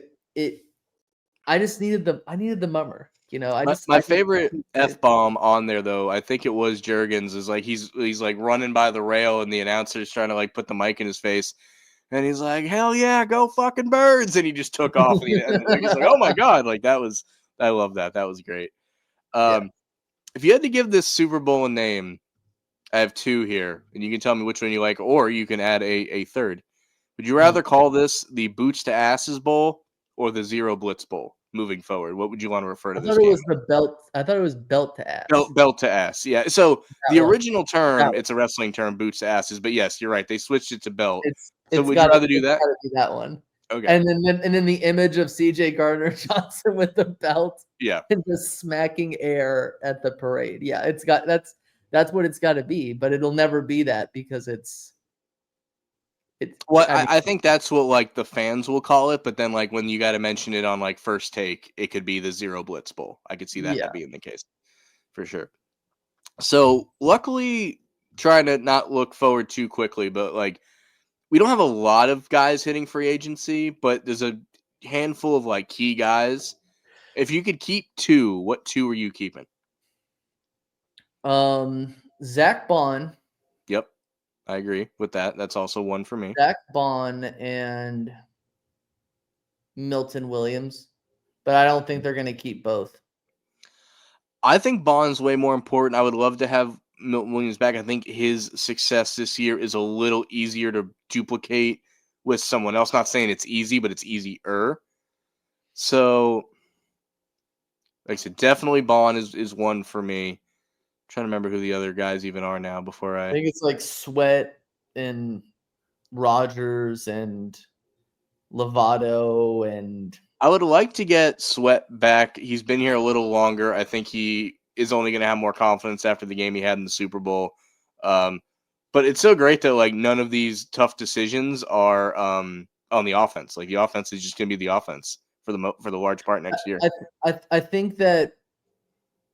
I just needed the mummer. You know, My favorite F-bomb on there though, I think it was Jurgens, is like he's like running by the rail and the announcer's trying to like put the mic in his face. And he's like, "Hell yeah, go fucking Birds!" And he just took off. And like, he's like, "Oh my god!" Like I love that. That was great. Yeah. If you had to give this Super Bowl a name, I have two here, and you can tell me which one you like, or you can add a third. Would you rather call this the Boots to Asses Bowl or the Zero Blitz Bowl moving forward? What would you want to refer to I this thought it game? was the belt. I thought it was belt to ass. Belt to ass. Yeah. So the That one. original term, That it's a wrestling term, boots to asses. But yes, you're right. They switched it to belt. It's So it's would you gotta, rather do it's that? gotta be that one. Okay. And then the image of CJ Gardner Johnson with the belt Yeah. and just smacking air at the parade. Yeah, that's what it's got to be, but it'll never be that because it's Well, I mean, I think that's what like the fans will call it, but then like when you got to mention it on like First Take, it could be the Zero Blitz Bowl. I could see that Yeah. being the case for sure. So luckily, trying to not look forward too quickly, but like we don't have a lot of guys hitting free agency, but there's a handful of like key guys. If you could keep two, what two are you keeping? Zach Bond, Yep, I agree with that. That's also one for me. and Milton Williams, but I don't think they're going to keep both. I think Bond's way more important. I would love to have Milton Williams back. I think his success this year is a little easier to duplicate with someone else. Not saying it's easy, but it's easier. So, like I said, definitely Bond is one for me. I'm trying to remember who the other guys even are now before I think it's like Sweat and Rogers and Lovato and I would like to get Sweat back. He's been here a little longer. I think he is only going to have more confidence after the game he had in the Super Bowl. But it's so great that like none of these tough decisions are on the offense. Like the offense is just going to be the offense for the large part next year. I think that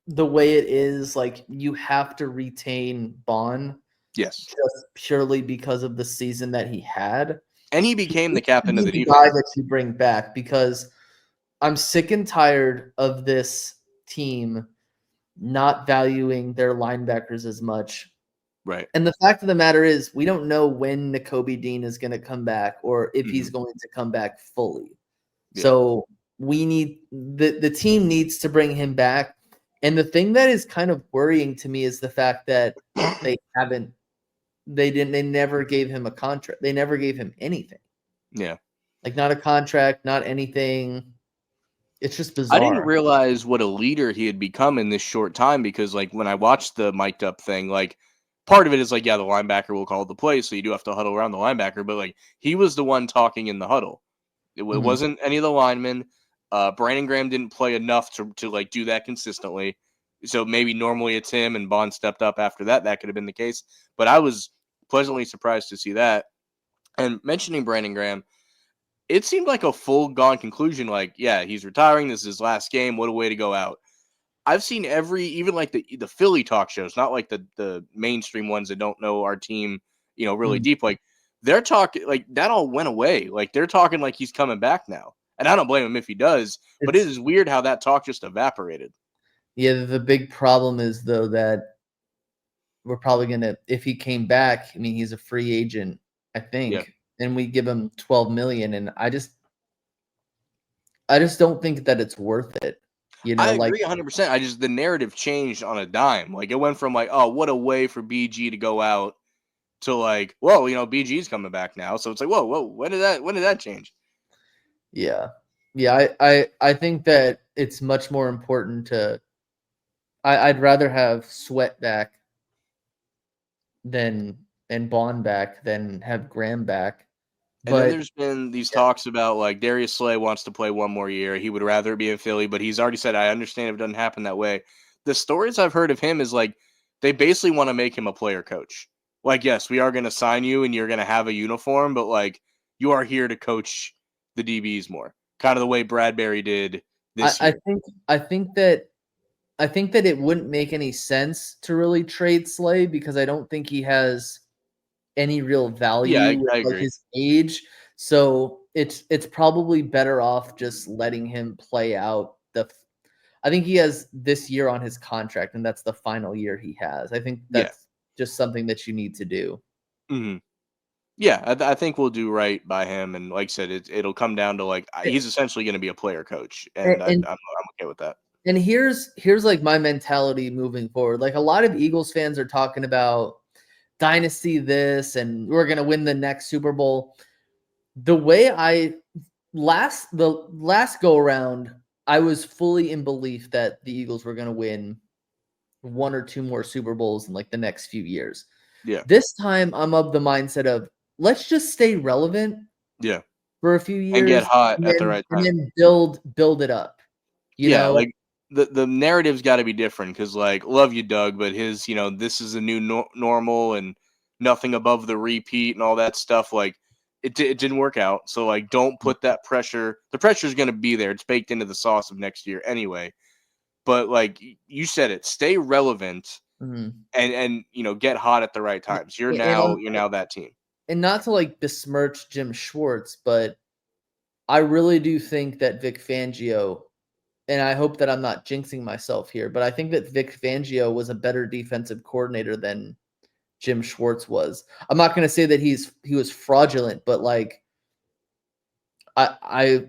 the way it is, like you have to retain Bond Yes, just purely because of the season that he had. and he became the captain of the He's defense. guy that you bring back because I'm sick and tired of this team not valuing their linebackers as much. Right. And the fact of the matter is, we don't know when Nakobe Dean is going to come back or if he's going to come back fully. Yeah. So we need the team needs to bring him back. And the thing that is kind of worrying to me is the fact that they never gave him a contract. They never gave him anything. Yeah. Like not a contract, not anything. It's just bizarre. I didn't realize what a leader he had become in this short time because, like, when I watched the mic'd up thing, like, part of it is like, yeah, the linebacker will call the play, so you do have to huddle around the linebacker. But like, he was the one talking in the huddle. It wasn't any of the linemen. Brandon Graham didn't play enough to like do that consistently. So maybe normally it's him and Bond stepped up after that. That could have been the case. But I was pleasantly surprised to see that. And mentioning Brandon Graham, it seemed like a full-gone conclusion. Like, yeah, he's retiring. This is his last game. What a way to go out. I've seen even like the Philly talk shows, not like the mainstream ones that don't know our team, really deep. Like they're talking like that all went away. Like they're talking like he's coming back now. And I don't blame him if he does, but it is weird how that talk just evaporated. Yeah, the big problem is though that we're probably gonna, if he came back, I mean he's a free agent, I think, and we give him $12 million, and I just don't think that it's worth it. I agree 100%. The narrative changed on a dime. Like it went from like, oh, what a way for BG to go out to like, whoa, BG's coming back now. So it's like, whoa, when did that change? Yeah. I think that it's much more important to. I'd rather have Sweat back and Bond back than have Graham back. And then there's been these talks about like Darius Slay wants to play one more year. He would rather be in Philly, but he's already said, I understand if it doesn't happen that way. The stories I've heard of him is like they basically want to make him a player coach. Like, yes, we are going to sign you and you're going to have a uniform, but like you are here to coach the DBs more. Kind of the way Bradbury did this I year. think that it wouldn't make any sense to really trade Slay because I don't think he has any real value Yeah, with I like agree. his age. So it's probably better off just letting him play out I think he has this year on his contract, and that's the final year he has. I think Yeah. that's just something that you need to do. Mhm. Yeah, I think we'll do right by him, and like I said, it'll come down to like he's essentially going to be a player coach, and And I'm okay with that. and here's like my mentality moving forward. Like a lot of Eagles fans are talking about dynasty this, and we're gonna win the next Super Bowl. The way the last go around, I was fully in belief that the Eagles were gonna win one or two more Super Bowls in like the next few years. Yeah, This time I'm of the mindset of let's just stay relevant yeah, for a few and get years hot and at the right time. then build it up. You Yeah, know, like the narrative's got to be different because like love you, Doug, but his this is a new normal and nothing above the repeat and all that stuff. Like it didn't work out, so like don't put that pressure. The pressure's going to be there. It's baked into the sauce of next year anyway. But like you said, it stay relevant mhm. and get hot at the right times. You're And now that team. and not to like besmirch Jim Schwartz, but I really do think that Vic Fangio, and I hope that I'm not jinxing myself here, but I think that Vic Fangio was a better defensive coordinator than Jim Schwartz was. I'm not going to say that he was fraudulent, but like I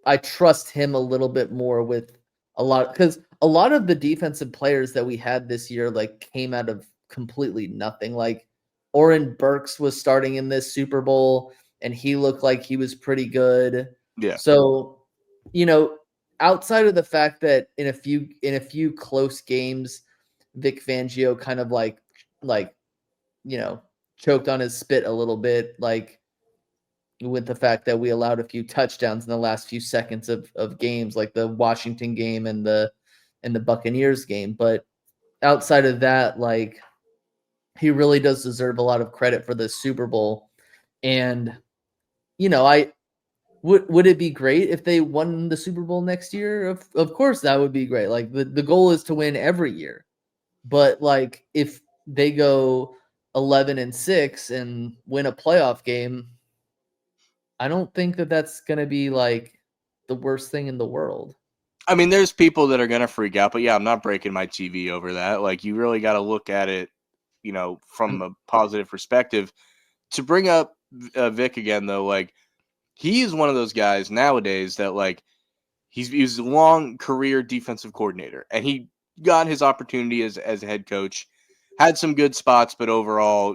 I trust him a little bit more with a lot because a lot of the defensive players that we had this year like came out of completely nothing. Like Oren Burks was starting in this Super Bowl and he looked like he was pretty good. Yeah, So, you know, outside of the fact that in a few close games, Vic Fangio kind of like you know choked on his spit a little bit, like with the fact that we allowed a few touchdowns in the last few seconds of games, like the Washington game and the Buccaneers game. But outside of that, like he really does deserve a lot of credit for the Super Bowl. And I would it be great if they won the Super Bowl next year? Of course that would be great. Like the goal is to win every year. But like if they go 11-6 and win a playoff game, I don't think that that's gonna be like the worst thing in the world. I mean, there's people that are gonna freak out, but yeah, I'm not breaking my TV over that. Like, you really got to look at it, from Um, a positive perspective. To bring up Vic again, though, like he is one of those guys nowadays that like he's a long career defensive coordinator, and he got his opportunity as a head coach, had some good spots, but overall,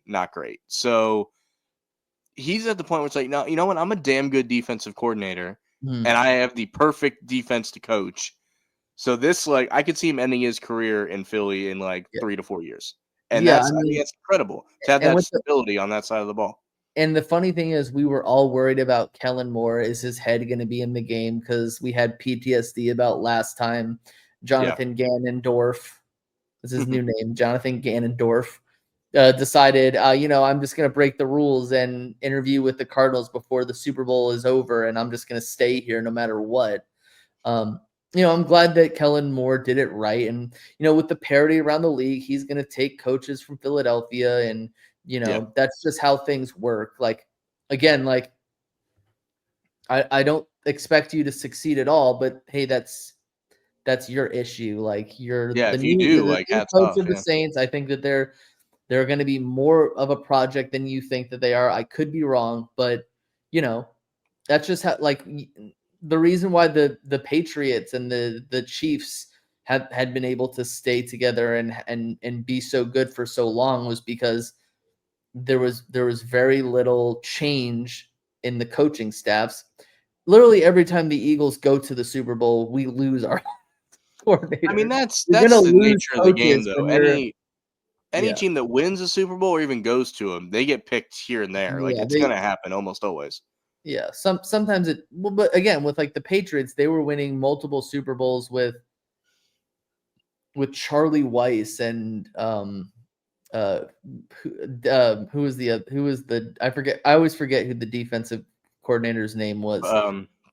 not great. So he's at the point where it's like, no, you know what? I'm a damn good defensive coordinator, mhm. and I have the perfect defense to coach. So this, like, I could see him ending his career in Philly in like Yeah, 3 to 4 years, and yeah, I I think mean, that's incredible to have and that with the stability on that side of the ball. and the funny thing is we were all worried about Kellen Moore. Is his head gonna be in the game? Because we had PTSD about last time Yeah, Jonathan Ganondorf is his new name, Jonathan Ganondorf, decided, I'm just gonna break the rules and interview with the Cardinals before the Super Bowl is over, and I'm just gonna stay here no matter what. Um, I'm glad that Kellen Moore did it right. And, with the parity around the league, he's going to take coaches from Philadelphia. And, yeah, that's just how things work. Like, again, like, I don't expect you to succeed at all, but hey, that's your issue. Like, yeah. If you do, the like, new hats coach off. of the Yeah, Saints. I think that they're going to be more of a project than you think that they are. I could be wrong, but, you know, that's just how like the reason why the Patriots and the Chiefs had been able to stay together and be so good for so long was because there was very little change in the coaching staffs. Literally every time the Eagles go to the Super Bowl, we lose our I mean coordinator. that's You're gonna the lose nature of the game, coaches though. when you're Any yeah. team that wins a Super Bowl or even goes to them, they get picked here and there. Like Yeah, it's gonna happen almost always. yeah. Sometimes but again with like the Patriots, they were winning multiple Super Bowls with Charlie Weiss and uh who was the I forget, I always forget who the defensive coordinator's name was.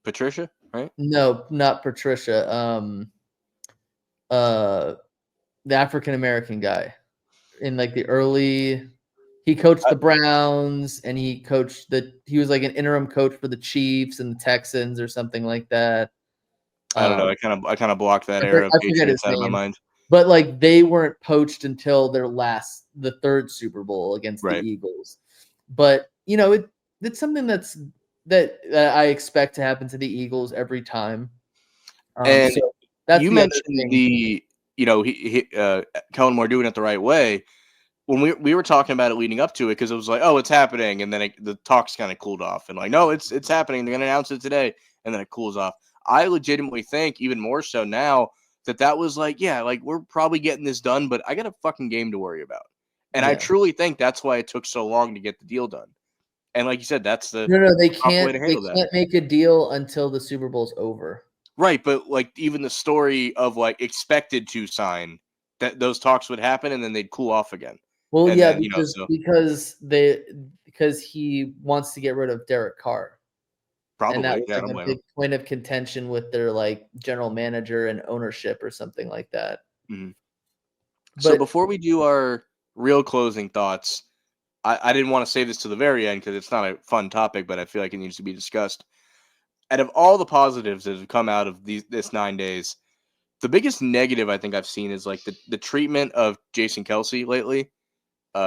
Patricia. right? No, not Patricia. The African American guy in like the early. He coached the Browns, and he was like an interim coach for the Chiefs and the Texans or something like that. I don't know. I kind of blocked that I era of forget his Patriots out of my name. mind. But like they weren't poached until the third Super Bowl against the Right. Eagles. But it's something that I expect to happen to the Eagles every time. And so that's you the other mentioned thing. Kellen Moore doing it the right way. When we were talking about it leading up to it, because it was like, oh, it's happening, and then the talks kind of cooled off, and like, no, it's happening. They're gonna announce it today, and then it cools off. I legitimately think, even more so now, that was like, yeah, like we're probably getting this done, but I got a fucking game to worry about, and I Yeah. truly think that's why it took so long to get the deal done. And like you said, that's the No, they proper way can't. to They handle that. can't make a deal until the Super Bowl's over. Right, but like even the story of like expected to sign, that those talks would happen and then they'd cool off again. Well, And yeah, then, because he wants to get rid of Derek Carr. And that probably, was yeah, I like don't a blame big him. point of contention with their like general manager and ownership or something like that. Mhm. So But before we do our real closing thoughts, I didn't want to save this to the very end because it's not a fun topic, but I feel like it needs to be discussed. Out of all the positives that have come out of this 9 days, the biggest negative I think I've seen is like the treatment of Jason Kelsey lately.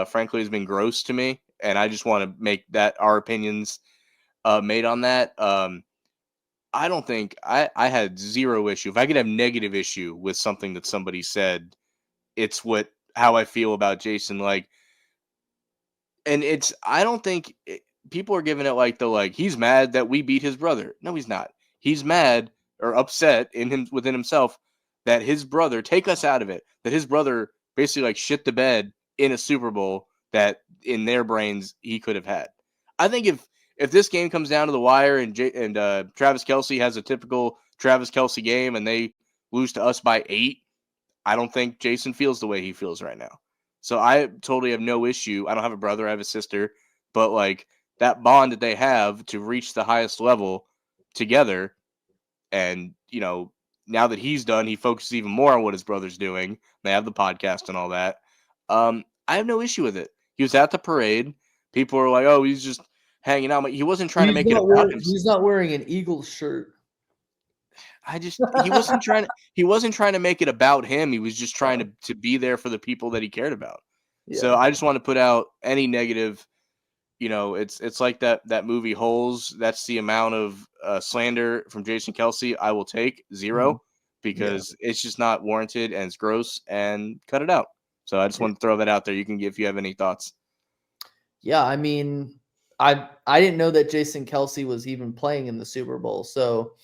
Frankly, has been gross to me, and I just want to make that our opinions made on that. I don't think I had zero issue. If I could have negative issue with something that somebody said, it's how I feel about Jason. Like, and I don't think people are giving it like he's mad that we beat his brother. No, he's not. He's mad or upset within himself that his brother, take us out of it, that his brother basically like shit the bed in a Super Bowl that in their brains he could have had. I think if this game comes down to the wire and Travis Kelce has a typical Travis Kelce game and they lose to us by 8, I don't think Jason feels the way he feels right now. So I totally have no issue. I don't have a brother, I have a sister, but like that bond that they have to reach the highest level together, and now that he's done, he focuses even more on what his brother's doing. They have the podcast and all that. I have no issue with it. He was at the parade. People were like, "Oh, he's just hanging out." He wasn't trying to make it about himself. He's not wearing an Eagles shirt. He wasn't trying to make it about him. He was just trying to be there for the people that he cared about. Yeah. So I just want to put out any negative. It's like that movie Holes. That's the amount of slander from Jason Kelsey I will take 0 because it's just not warranted and it's gross, and cut it out. So I just want to throw that out there. You can give if you have any thoughts. Yeah, I mean, I didn't know that Jason Kelsey was even playing in the Super Bowl. So,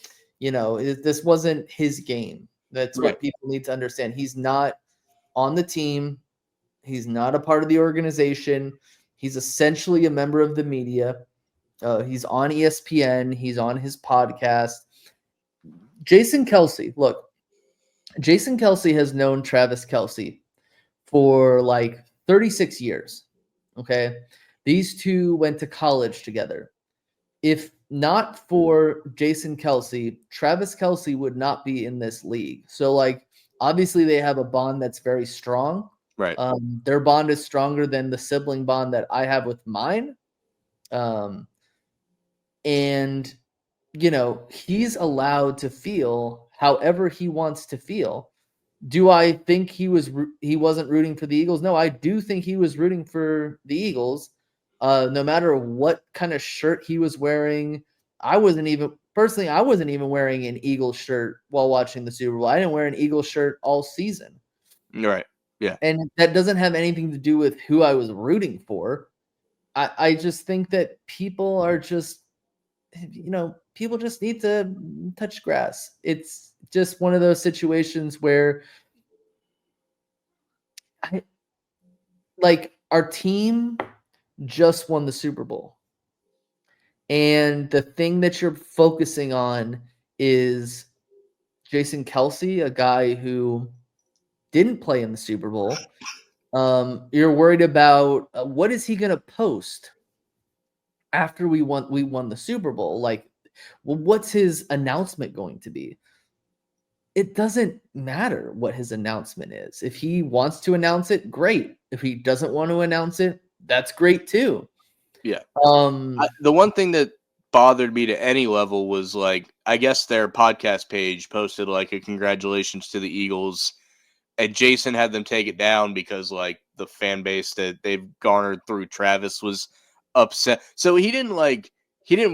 this wasn't his game. That's Right. what people need to understand. He's not on the team. He's not a part of the organization. He's essentially a member of the media. He's on ESPN. He's on his podcast. Jason Kelsey, look, Jason Kelsey has known Travis Kelce for like 36 years. Okay. These two went to college together. If not for Jason Kelsey, Travis Kelce would not be in this league. So, like, obviously they have a bond that's very strong. Right. Their bond is stronger than the sibling bond that I have with mine. And, he's allowed to feel however he wants to feel. Do I think he wasn't rooting for the Eagles? No, I do think he was rooting for the Eagles. No matter what kind of shirt he was wearing, I wasn't even wearing an Eagles shirt while watching the Super Bowl. I didn't wear an Eagles shirt all season. Right. Yeah. And that doesn't have anything to do with who I was rooting for. I just think that people are just, people just need to touch grass. It's just one of those situations where our team just won the Super Bowl. And the thing that you're focusing on is Jason Kelsey, a guy who didn't play in the Super Bowl. You're worried about what is he going to post after we won the Super Bowl? Like, well, what's his announcement going to be? It doesn't matter what his announcement is. If he wants to announce it, great. If he doesn't want to announce it, that's great too. Yeah. Um, The one thing that bothered me to any level was like, I guess their podcast page posted like a congratulations to the Eagles, and Jason had them take it down because like the fan base that they've garnered through Travis was upset. So he didn't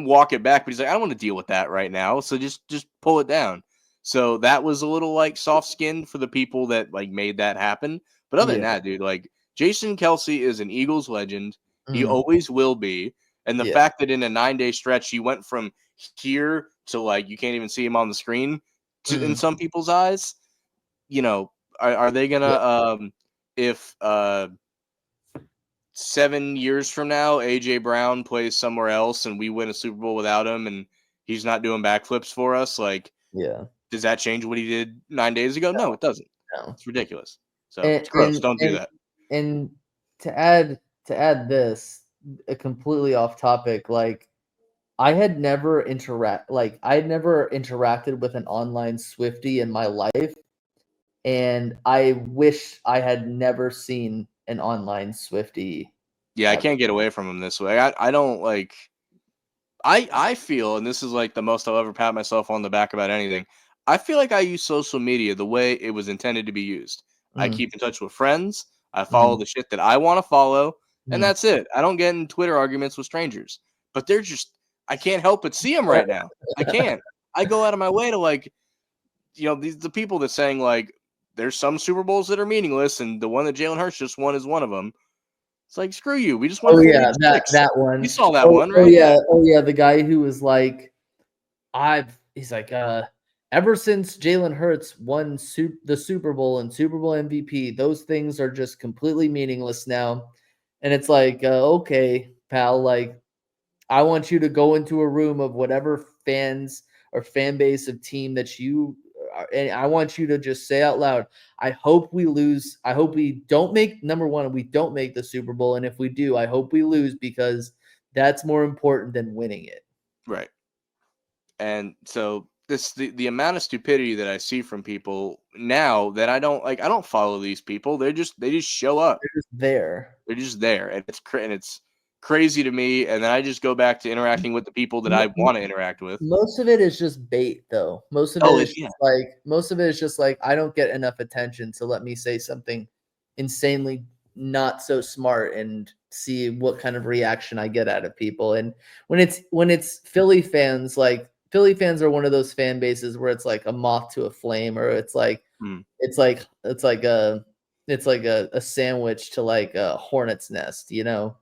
walk it back, but he's like, I don't want to deal with that right now. So just pull it down. So that was a little like soft skinned for the people that like made that happen. But other than Yeah. that, dude, like Jason Kelsey is an Eagles legend. He mm, always will be. And the Yeah. fact that in a 9-day stretch, he went from here to like you can't even see him on the screen in mm, some people's eyes, you know, are they gonna if 7 years from now AJ Brown plays somewhere else and we win a Super Bowl without him and he's not doing backflips for us, like yeah. does that change what he did 9 days ago? No, it doesn't. No. It's ridiculous. So And it's gross. Don't do that. And to add this, completely off topic, like I had never interacted with an online Swiftie in my life, and I wish I had never seen an online Swiftie. Yeah, I ever. can't get away from him this way. I don't like. I feel, and this is like the most I'll ever pat myself on the back about anything. I feel like I use social media the way it was intended to be used. I Mm, keep in touch with friends. I follow mm, the shit that I want to follow, and mm. that's it. I don't get in Twitter arguments with strangers. But they're just, I can't help but see them right now. I can't. I go out of my way to like, the people that saying like, there's some Super Bowls that are meaningless, and the one that Jalen Hurts just won is one of them. It's like, screw you. We just won Oh 40 yeah, to that 6. that one. You saw that Oh, one, oh right? yeah, oh yeah. The guy who was like, he's like, ever since Jalen Hurts won the Super Bowl and Super Bowl MVP, those things are just completely meaningless now. And it's like, okay, pal, like I want you to go into a room of whatever fans or fan base of team that you are, and I want you to just say out loud, I hope we lose. I hope we don't make number one, we don't make the Super Bowl. And if we do, I hope we lose because that's more important than winning it. Right. And so the amount of stupidity that I see from people now that I don't follow these people. They just show up. They're just there. They're just there, and it's crazy to me. And then I just go back to interacting with the people that I want to interact with. Most of it is just bait, though. Most of Oh, it is yeah. just like I don't get enough attention, so let me say something insanely not so smart and see what kind of reaction I get out of people. And when it's Philly fans, like Philly fans are one of those fan bases where it's like a moth to a flame, or it's like Hmm. it's like a sandwich to like a hornet's nest, you know?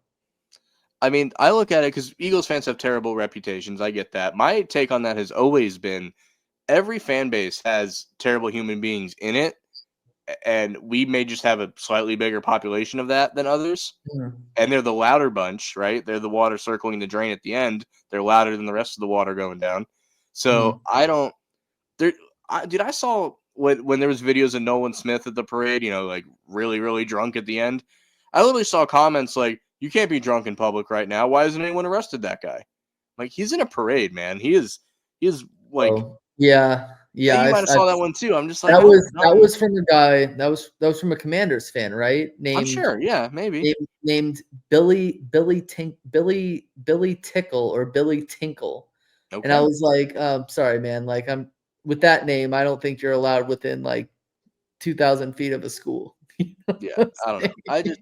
I mean, I look at it because Eagles fans have terrible reputations. I get that. My take on that has always been every fan base has terrible human beings in it, and we may just have a slightly bigger population of that than others. And they're the louder bunch, right? They're the water circling the drain at the end. They're louder than the rest of the water going down. So I don't. I saw when there was videos of Nolan Smith at the parade, like really, really drunk at the end. I literally saw comments like, "You can't be drunk in public right now. Why hasn't anyone arrested that guy?" Like he's in a parade, man. He is like. Oh, yeah. You might have saw that one too. I'm just like that I don't was know. from a guy that was from a Commanders fan, right? I'm sure, yeah, maybe. Named Billy Tickle or Billy Tinkle. And I Okay. was like, sorry, man. Like I'm with that name, I don't think you're allowed within like 2,000 feet of a school. Yeah, I don't know. I just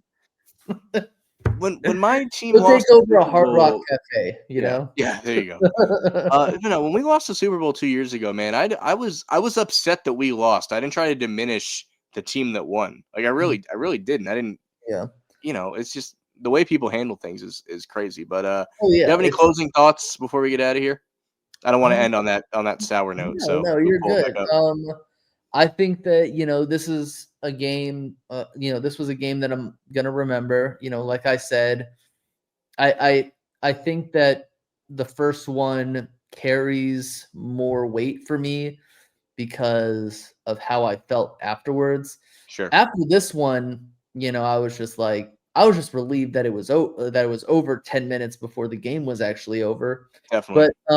when my team We'll take lost the over a Super Hard Rock Bowl- Cafe, you know? Yeah, there you go. When we lost the Super Bowl 2 years ago, man, I was upset that we lost. I didn't try to diminish the team that won. Like I really didn't. I didn't. Yeah. It's just the way people handle things is crazy. But Oh do yeah. you have any closing thoughts before we get out of here? I don't want to end on that sour note. No, So no, we'll you're pull it good. back up. I think that this is a game. This was a game that I'm gonna remember. Like I said, I think that the first one carries more weight for me because of how I felt afterwards. Sure. After this one, I was just relieved that it was over 10 minutes before the game was actually over. Definitely. But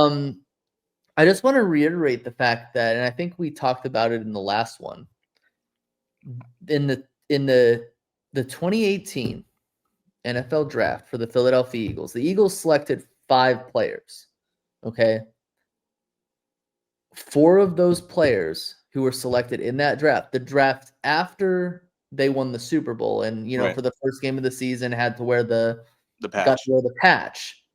I just want to reiterate the fact that, and I think we talked about it in the last one, in the 2018 NFL draft for the Philadelphia Eagles, the Eagles selected 5 players. Okay. 4 of those players who were selected in that draft, the draft after they won the Super Bowl, and Right. for the first game of the season had to wear The got patch, to wear the patch.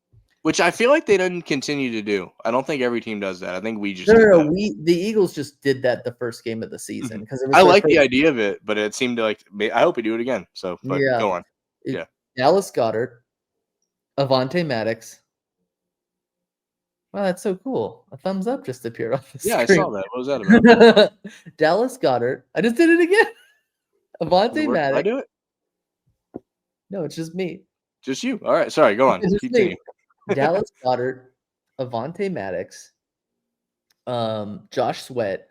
which I feel like they didn't continue to do. I don't think every team does that. I think we just No, did no, that. no, the Eagles just did that the first game of the season because I like the idea of it, but it seemed like I hope we do it again. So, but Yeah. go on. Yeah. Dallas Goedert, Avonte Maddox. Wow, that's so cool. A thumbs up just appeared on the Yeah, I screen. saw that. What was that about? Dallas Goedert. I just did it again. Does it Avonte work if I Maddox. do it? No, it's just me. Just you. All right. Sorry. Go on. It's just Continue. me. Dallas Goedert, Avonte Maddox, Josh Sweat,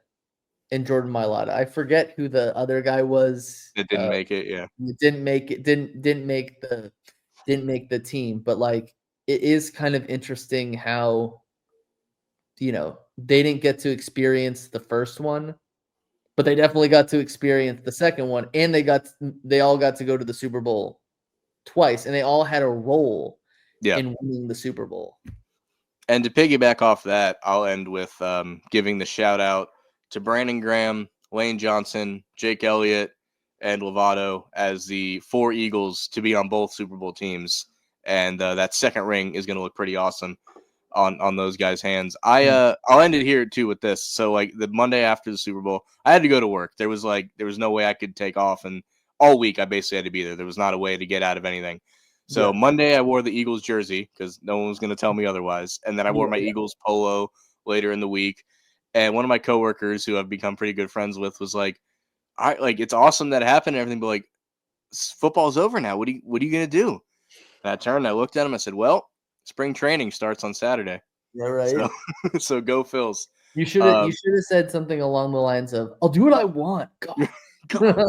and Jordan Mailata. I forget who the other guy was. It didn't make it. Yeah. Didn't make the team, but like it is kind of interesting how they didn't get to experience the first one, but they definitely got to experience the second one, and they all got to go to the Super Bowl twice, and they all had a role in winning the Super Bowl. And to piggyback off that, I'll end with giving the shout out to Brandon Graham, Lane Johnson, Jake Elliott, and Lovato as the 4 Eagles to be on both Super Bowl teams. And that second ring is going to look pretty awesome on those guys' hands. I'll end it here too with this. So like the Monday after the Super Bowl, I had to go to work. There was no way I could take off, and all week I basically had to be there. There was not a way to get out of anything. So Monday I wore the Eagles jersey because no one was going to tell me otherwise. And then I wore my Eagles polo later in the week. And one of my coworkers who I've become pretty good friends with was like, it's awesome that happened and everything, but like football's over now. What are you going to do? And I turned, I looked at him, I said, well, spring training starts on Saturday. Yeah, right. So go Phils. You should have said something along the lines of, "I'll do what I want." God.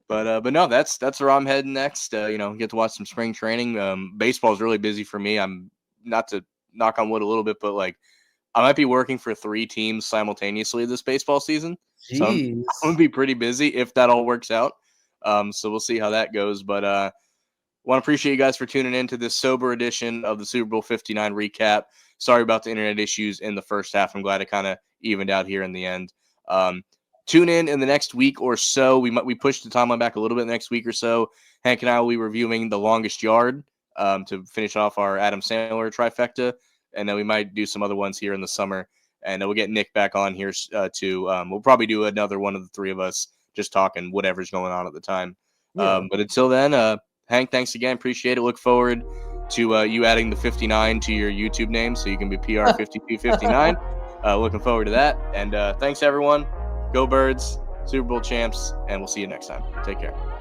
But no, that's where I'm heading next. Get to watch some spring training. Baseball is really busy for me. I'm not to knock on wood a little bit, but like I might be working for 3 teams simultaneously this baseball season. Jeez. So I'm gonna be pretty busy if that all works out. So we'll see how that goes. But want to appreciate you guys for tuning in to this sober edition of the Super Bowl 59 recap. Sorry about the internet issues in the first half. I'm glad it kind of evened out here in the end. Tune in the next week or so. We pushed the timeline back a little bit next week or so. Hank and I will be reviewing The Longest Yard to finish off our Adam Sandler trifecta, and then we might do some other ones here in the summer. And we'll get Nick back on here too. We'll probably do another one of the 3 of us just talking whatever's going on at the time. Yeah. But until then, Hank, thanks again. Appreciate it. Look forward to you adding the 59 to your YouTube name so you can be PR5259. Looking forward to that. And thanks, everyone. Go Birds, Super Bowl champs, and we'll see you next time. Take care.